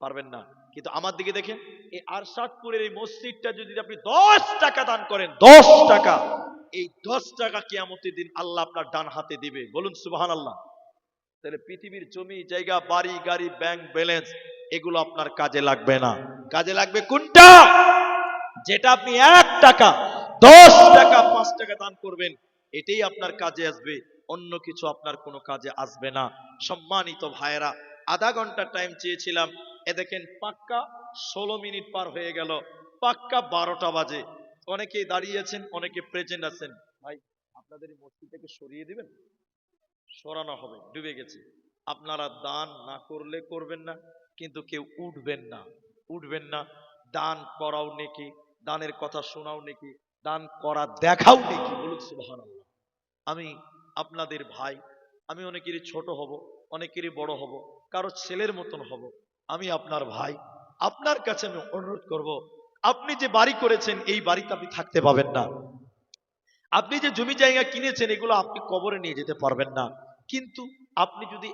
পারবেন না। কিন্তু আমার দিকে দেখেন, এই আরশাদপুরের এই মসজিদটা যদি আপনি 10 টাকা দান করেন, 10 টাকা, এই 10 টাকা কিয়ামতের দিন আল্লাহ আপনার ডান হাতে দিবে। বলুন সুবহানাল্লাহ। তাহলে পৃথিবীর জমি জায়গা, বাড়ি গাড়ি, ব্যাংক ব্যালেন্স এগুলো আপনার কাজে লাগবে না। কাজে লাগবে কোনটা? যেটা আপনি 1 টাকা, 10 টাকা, 5 টাকা দান করবেন, এটাই আপনার কাজে আসবে, অন্য কিছু আপনার কোনো কাজে আসবে না। সম্মানিত ভাইয়েরা, আধা ঘন্টা টাইম চেয়েছিলাম, এ দেখেন পাক্কা 16 মিনিট পার হয়ে গেল, পাক্কা 12টা বাজে। অনেকেই দাঁড়িয়েছেন, অনেকে প্রেজেন্ট আছেন। ভাই আপনাদের এই মসজিদ থেকে সরিয়ে দিবেন, সরানো হবে, ডুবে গেছে। আপনারা দান না করলে করবেন না, কিন্তু কেউ উঠবেন না, উঠবেন না। দান করাও নেকি, দানের কথা শোনাও নেকি, দান করা দেখাও নেকি। বলুন সুবহানাল্লাহ। আমি আপনাদের ভাই, আমি অনেকেরই ছোট হব, অনেকেরই বড় হব, কারো ছেলের মতন হব। আমি আপনার ভাই, আপনার কাছে আমি অনুরোধ করব, আপনি যে বাড়ি করেছেন এই বাড়িতে আপনি থাকতে পাবেন না, আপনি যে জমি জায়গা কিনেছেন এগুলো আপনি কবরে নিয়ে যেতে পারবেন না, কিন্তু আপনি যদি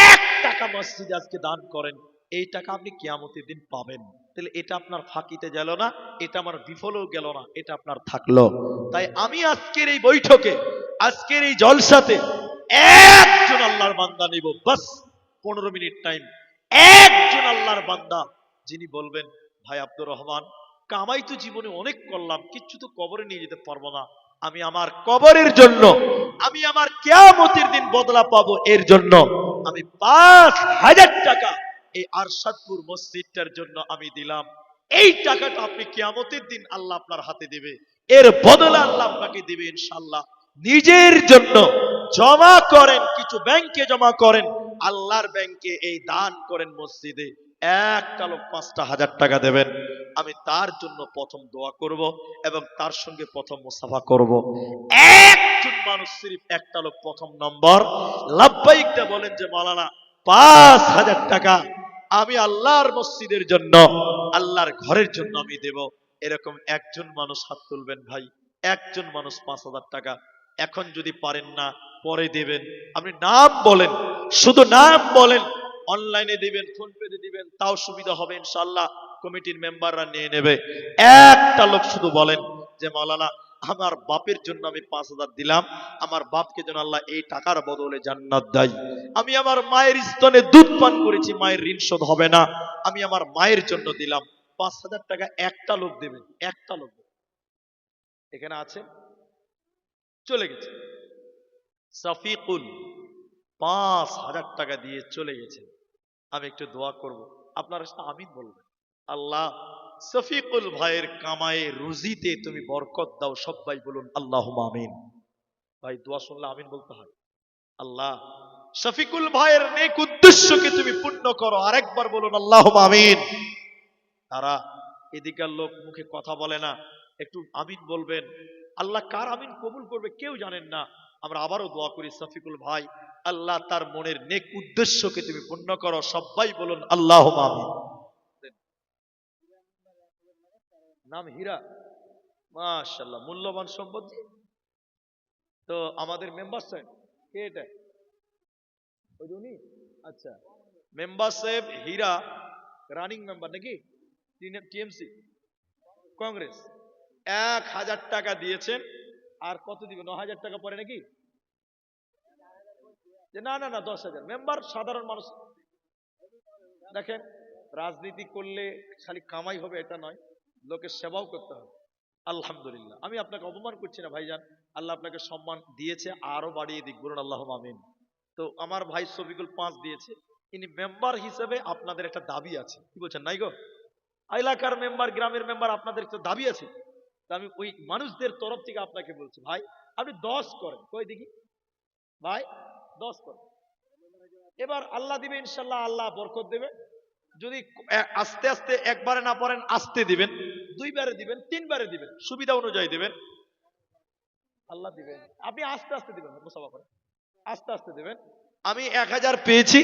1 টাকা মসজিদে আজকে দান করেন, এই টাকা আপনি কিয়ামতের দিন পাবেন। তাহলে এটা আপনার ফাঁকিতে গেল না, এটা আমার বিফলেও গেল না, এটা আপনার থাকলো। তাই আমি আজকের এই বৈঠকে, আজকের এই জলসাতে একজন আল্লাহর বান্দা নিব, বাস 15 মিনিট টাইম। একজন আল্লাহর বান্দা যিনি বলবেন, ভাই আব্দুর রহমান কামাই তো জীবনে অনেক করলাম, কিচ্ছু তো কবরে নিয়ে যেতে পারবো না, আমি আমার কবরের জন্য, আমি আমার কিয়ামতের দিন বদলা পাবো, এর জন্য আমি 5,000 টাকা এই আরশাদপুর মসজিদটার জন্য আমি দিলাম। এই টাকাটা আপনি কিয়ামতের দিন আল্লাহ আপনার হাতে দিবে, এর বদলে আল্লাহ আপনাকে দিবে ইনশাআল্লাহ। নিজের জন্য জমা করেন, কিছু ব্যাংকে জমা করেন, আল্লাহর ব্যাংকে এই দান করেন মসজিদে। একটা লোক 5,000 টাকা দেবেন, আমি তার জন্য প্রথম দোয়া করব এবং তার সঙ্গে প্রথম মুসাফা করব। একজন মানুষ, সিরিফ একটা লোক প্রথম নম্বর লাব্বাইকটা বলেন যে মাওলানা 5,000 টাকা আমি আল্লাহর মসজিদের জন্য, আল্লাহর ঘরের জন্য আমি দেব। এরকম একজন মানুষ হাত তুলবেন ভাই, একজন মানুষ 5,000 টাকা। এখন যদি পারেন না পরে দেবেন, আপনি নাম বলেন, শুধু নাম বলেন, অনলাইনে দিবেন, ফোন পেতে দিবেন, তাও সুবিধা হবে ইনশাআল্লাহ, কমিটির মেম্বাররা নিয়ে নেবে। একটা লোক শুধু বলেন যে মাওলানা আমার বাপের জন্য আমি 5,000 দিলাম, আমার বাপকে যেন আল্লাহ এই টাকার বদলে জান্নাত দেয়। আমি আমার মায়ের স্তনে দুধ পান করেছি, মায়ের ঋণ শোধ হবে না, আমি আমার মায়ের জন্য দিলাম। 5,000 টাকা একটা লোক দেবেন, একটা লোক এখানে আছে, চলে গেছে সফিকুল, 5,000 টাকা দিয়ে চলে গেছেন। আমি একটু দোয়া করব, আপনারা সাথে আমিন বলবেন। আল্লাহ সফিকুল ভাইয়ের কামায়ে রুজিতে তুমি বরকত দাও, সবাই বলুন আল্লাহুম্মা আমিন। ভাই দোয়া শুনলে আমিন বলতে হয়। আল্লাহ শফিকুল ভাইয়ের নেক উদ্দেশ্যকে তুমি পূর্ণ করো, আরেকবার বলুন আল্লাহুম্মা আমিন। তারা এদিকার লোক মুখে কথা বলে না, একটু আমিন বলবেন। আল্লাহ কার আমিন কবুল করবে কেউ জানেন না। আমরা আবারও দোয়া করি শফিকুল ভাই, আল্লাহ তার মনের নেক উদ্দেশ্যকে তুমি পূর্ণ করো, সবাই বলুন আল্লাহুম্মা আমিন। নাম হীরা, মাশাআল্লাহ, মূল্যবান সম্পত্তি। তো আমাদের মেম্বার সাহেব কে এটা? ওই উনি? আচ্ছা, মেম্বার সাহেব হীরা রানিং মেম্বার নাকি টিএমসি কংগ্রেস, 1,000 টাকা দিয়েছেন। আর কত দিবে? 9,000 টাকা পরে নাকি? না না না, 10,000। মেম্বার সাধারণ মানুষ। দেখেন, রাজনীতি করলে খালি কামাই হবে এটা নয়, লোকের সেবাও করতে হবে। আলহামদুলিল্লাহ, আমি আপনাকে অপমান করছি না ভাইজান, আল্লাহ আপনাকে সম্মান দিয়েছে, আরো বাড়িয়ে দিক, বলুন আল্লাহুম্মা আমিন। তো আমার ভাই শফিকুল 5 দিয়েছে, ইনি মেম্বার হিসেবে আপনাদের একটা দাবি আছে, কি বলছেন নাই গো? এলাকার মেম্বার, গ্রামের মেম্বার, আপনাদের একটা দাবি আছে। তা আমি ওই মানুষদের তরফ থেকে আপনাকে বলছি, ভাই আপনি 10 করেন, কই দেখি ভাই, 10 করেন। এবার আল্লাহ দিবে ইনশাল্লাহ, আল্লাহ বরকত দেবে। যদি আস্তে আস্তে একবারে না পারেন আস্তে দিবেন, 2 বারে দিবেন, 3 বারে দিবেন, সুবিধা অনুযায়ী দিবেন, আল্লাহ দিবেন। আপনি আস্তে আস্তে দিবেন, মুসাফা করে আস্তে আস্তে দিবেন। আমি 1,000 পেয়েছি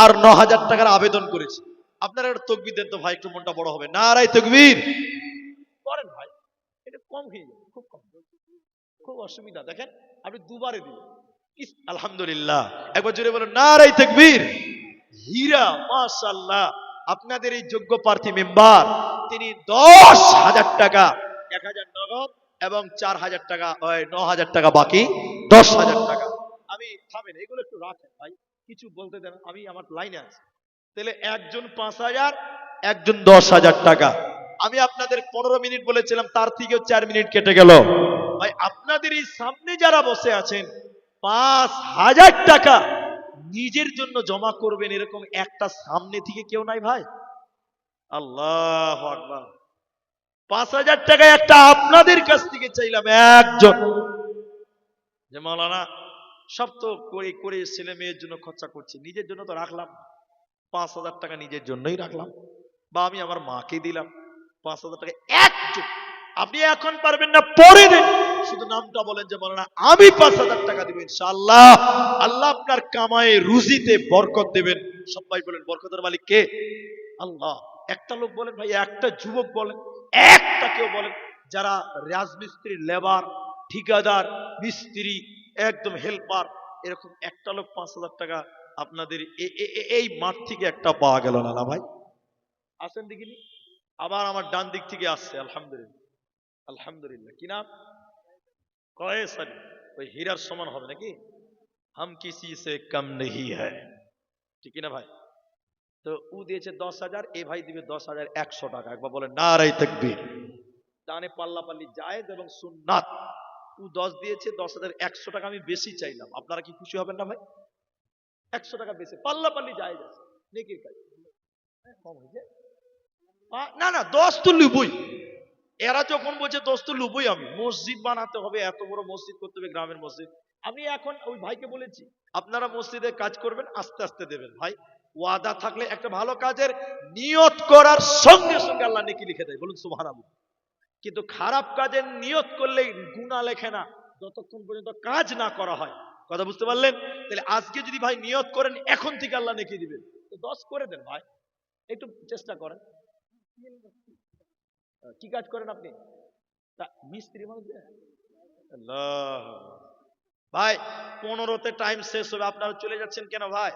আর 9,000 টাকার আবেদন করেছি। আপনারা একটা তকবীর দেন তো ভাই, একটু মনটা বড় হবে। নারায়ে তাকবীর করেন ভাই, এটা কম হয়ে যাবে, খুব কম, খুব অসুবিধা। দেখেন আপনি 2 বারে দিবেন, আলহামদুলিল্লাহ। একবার জোরে বলুন নারায়ে তাকবীর। হীরা মাশাআল্লাহ, আপনাদের এই যোগ্য প্রার্থী মেম্বার, তিনি 10,000 টাকা, 1,000 নগদ এবং 4,000 টাকা, 9,000 টাকা বাকি, 10,000 টাকা। আমি থামেন, এগুলো একটু রাখেন ভাই, কিছু বলতে দেন, আমি আমার লাইনে আছি। তাহলে একজন 5,000, একজন 10,000 টাকা। আমি আপনাদের 15 মিনিট বলেছিলাম, তার থেকেও 4 মিনিট কেটে গেল। ভাই আপনাদের এই সামনে যারা বসে আছেন, 5,000 টাকা নিজের জন্য জমা করবেন, এরকম একটা সামনে থেকে কেউ নাই ভাই। আল্লাহু আকবার। 5,000 টাকা একটা আপনাদের কাছ থেকে চাইলাম একজন, যে মাওলানা সব তো করে করে ছেলে মেয়ের জন্য খরচা করছি, নিজের জন্য তো রাখলাম, 5,000 টাকা নিজের জন্যই রাখলাম, বা আমি আমার মাকে দিলাম 5,000 টাকা। একজন, আপনি এখন পারবেন না পরে দেন, শুধু নামটা বলেন যে মাওলানা আমি 5,000 টাকা দিব, ইনশাআল্লাহ আল্লাহ আপনার কামায়ে রুজিতে বরকত দেবেন। সবাই বলেন বরকতের মালিক কে? আল্লাহ। একটা লোক বলেন ভাই, একটা যুবক বলেন, একটা কেউ বলেন, যারা রাজমিস্ত্রি, লেবার, ঠিকাদার, মিস্ত্রি, একদম হেল্পার, এরকম একটা লোক 5,000 টাকা আপনাদের এই মাঠ থেকে একটা পাওয়া গেল না, না ভাই? আসেন দেখিনি। আবার আমার ডান দিক থেকে আসছে, আলহামদুলিল্লাহ, আলহামদুলিল্লাহ। কি নাম? কয়েস আলী। ওই হীরার সমান হবে নাকি? হাম কিসি সে কম নেহি হ্যায়, ঠিক না ভাই? তো ও দিয়েছে 10,000, এ ভাই দিবে 10,100 টাকা। একবার বলেন নারায়ে তাকবীর। দানে পাল্লা পাল্লি জায়েজ এবং সুন্নাত। ও 10 দিয়েছে, 10,100 টাকা আমি বেশি চাইলাম, আপনারা কি খুশি হবেন না ভাই? 100 টাকা বেশি, পাল্লা পাল্লি জায়েজ আছে, নেকির কাজ। কম হয়েছে না না, 10 তো লুবই। এরা যখন বলছে 10 তো লুবই, আমি মসজিদ বানাতে হবে, এত বড় মসজিদ করতে হবে, গ্রামের মসজিদ। আমি এখন ওই ভাইকে বলেছি, আপনারা মসজিদে কাজ করবেন, আস্তে আস্তে দেবেন ভাই। ওয়াদা থাকলে একটা ভালো কাজের নিয়ত করার সঙ্গে সঙ্গে আল্লাহ নেকি লিখে দেয়, বলুন সুবহানাল্লাহ। কিন্তু খারাপ কাজের নিয়ত করলে গুনাহ লেখে না, যতক্ষণ পর্যন্ত কাজ না করা হয়। কথা বুঝতে পারলেন? তাহলে আজকে যদি ভাই নিয়ত করেন এখন থেকে আল্লাহ নেকি দিবেন, তো 10 করে দেন ভাই, একটু চেষ্টা করেন। কি কাজ করেন আপনি? মিস্ত্রি মানুষ যে? আল্লাহ ভাই, 15তে টাইম শেষ হবে, আপনারা চলে যাচ্ছেন কেন ভাই?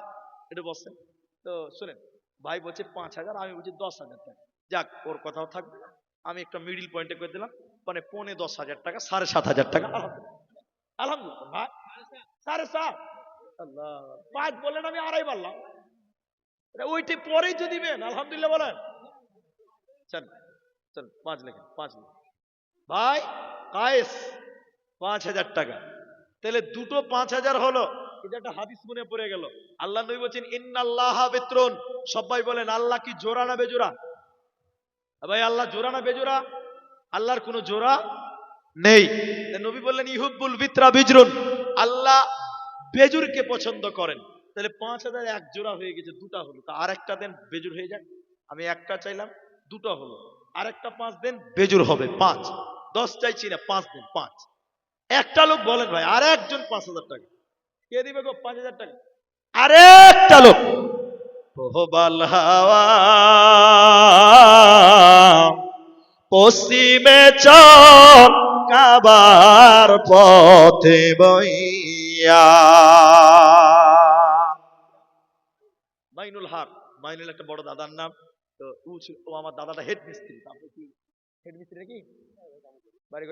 একটু বসেন তো। শুনেন, ভাই বলছে 5,000, আমি বলছি 10,000 টাকা। যাক, ওর কথাও থাকবে না, আমি একটা মিডিল পয়েন্টে করে দিলাম, মানে 10,500 টাকা, 7,500 টাকা। আলহামদুলিল্লাহ ভাই, 7.5। আল্লাহ, 5 বললেন, আমি 2.5 বললাম। ওইটি পরেই তো দিবেন, আলহামদুলিল্লাহ বলেন। চল চল, 5 লেখেন, 5 লেখেন ভাই। কায়েস 5,000 টাকা, তাহলে দুটো 5,000 হলো। এটা একটা হাদিস মনে পড়ে গেল, আল্লাহ নবী বলেছেন ইন্নাল্লাহা বিত্রুন। সবাই বলেন, আল্লাহ কি জোড়া না বেজোড়া? ভাই, আল্লাহ জোড়া না বেজোড়া? আল্লাহর কোনো জোড়া নেই। নবী বললেন ইহুব্বুল বিত্রা বিজরুন, আল্লাহ বেজুরকে পছন্দ করেন। তাহলে 5,000 এক জোড়া হয়ে গেছে, দুটা হলো, তা আর একটা দেন, বেজুর হয়ে যাক। আমি একটা চাইলাম, দুটো হলো, আর একটা 5 দেন, বেজুর হবে 5। 10 চাইছি না, 5 দেন, 5। একটা লোক বলেন ভাই, আর একজন 5,000 টাকা কে দিবে গো? 5,000 টাকা আরেকটা লোক। প্রহবাল হাওয়া পশ্চিমে চল, কাবার পথে বইয়া। মাইনুল হক, মাইনুল একটা বড় দাদার নাম। তো ও আমার দাদাটা হেড মিস্ত্রি। আপনি কি হেড মিস্ত্রি নাকি? বাড়ি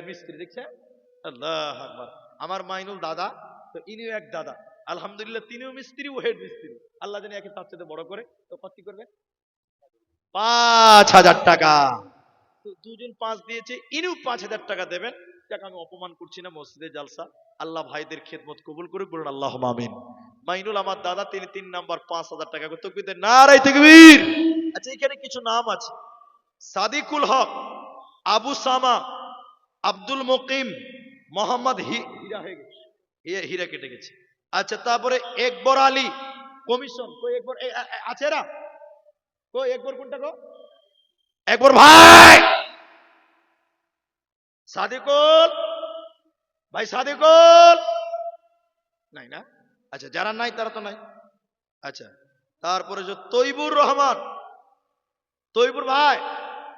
মিস্ত্রি দেখছে। আল্লাহ আকবার। আমার মাইনুল দাদা, তো ইনিও এক দাদা, আলহামদুলিল্লাহ, তিনিও মিস্ত্রি, ও হেড মিস্ত্রি। আল্লাহ জানি একে তার সাথে বড় করে। তো কত করবে? 5,000 টাকা। তো দুজন 5 দিয়েছে, ইনিও 5,000 টাকা দেবেন। যাক, আমি অপমান করছি না, মসজিদে জালসা, আল্লাহ ভাইদের খেদমত কবুল করে, বলুন আল্লাহুম্মা আমিন। মাইনুল আমার দাদা, তিনি 3 নাম্বার 5,000 টাকা করে তাকবীর দেন, নারায়ে তাকবীর। আচ্ছা, এখানে কিছু নাম আছে, সাদিকুল হক, আবু সামা, আব্দুল মুকিম, মোহাম্মদ হীরা হয়ে গেছে, হীরা কেটে গেছে। আচ্ছা, তারপরে একবর আলী কমিশন। কই একবর আছে এরা? কই একবর কোনটা গো? একবর ভাই, সাদিকুল ভাই, সাদিকুল নাই না? আচ্ছা, যারা নাই তারা তো নাই। আচ্ছা, তারপরে যে তৈবুর রহমান, তৈবুর ভাই,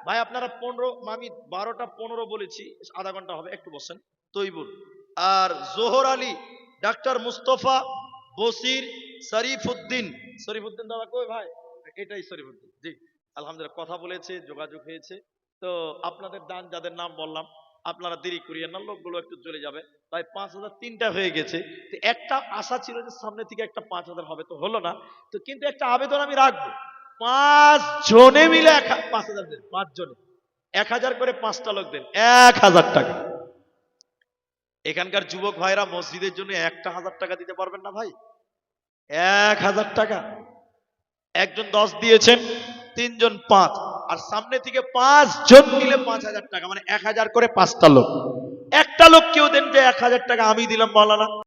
ভাই আপনারা 15, আমি 12টা 15 বলেছি, আধা ঘন্টা হবে, একটু বসেন। তৈবুর আর জোহর আলী, ডাক্তার মুস্তফা, বসির, শরীফউদ্দিন। শরীফউদ্দিন দাদা কই ভাই? এটাই শরীফউদ্দিন, জি আলহামদুলিল্লাহ, কথা বলেছে, যোগাযোগ হয়েছে। তো আপনাদের দান যাদের নাম বললাম, আপনারা দেরি করিয়েন না, লোকগুলো একটু চলে যাবে। তাই 5,000 3টা হয়ে গেছে। তো একটা আশা ছিল যে সামনে থেকে একটা 5,000 হবে, তো হলো না। তো কিন্তু একটা আবেদন আমি রাখবো, 5 জনে মিলে 5,000 দেন। 5 জনে 1,000 করে, 5টা লোক দেন, 1,000 টাকা। এখানকার যুবক ভাইরা মসজিদের জন্য 1,000 টাকা দিতে পারবেন না ভাই? 1,000 টাকা। একজন 10 দিয়েছেন, 3 জন 5, আর সামনে থেকে 5 জন মিলে 5,000 টাকা, মানে 1,000 করে 5টা লোক। একটা লোক কেউ দেন যে 1,000 টাকা আমি দিলাম, মাওলানা।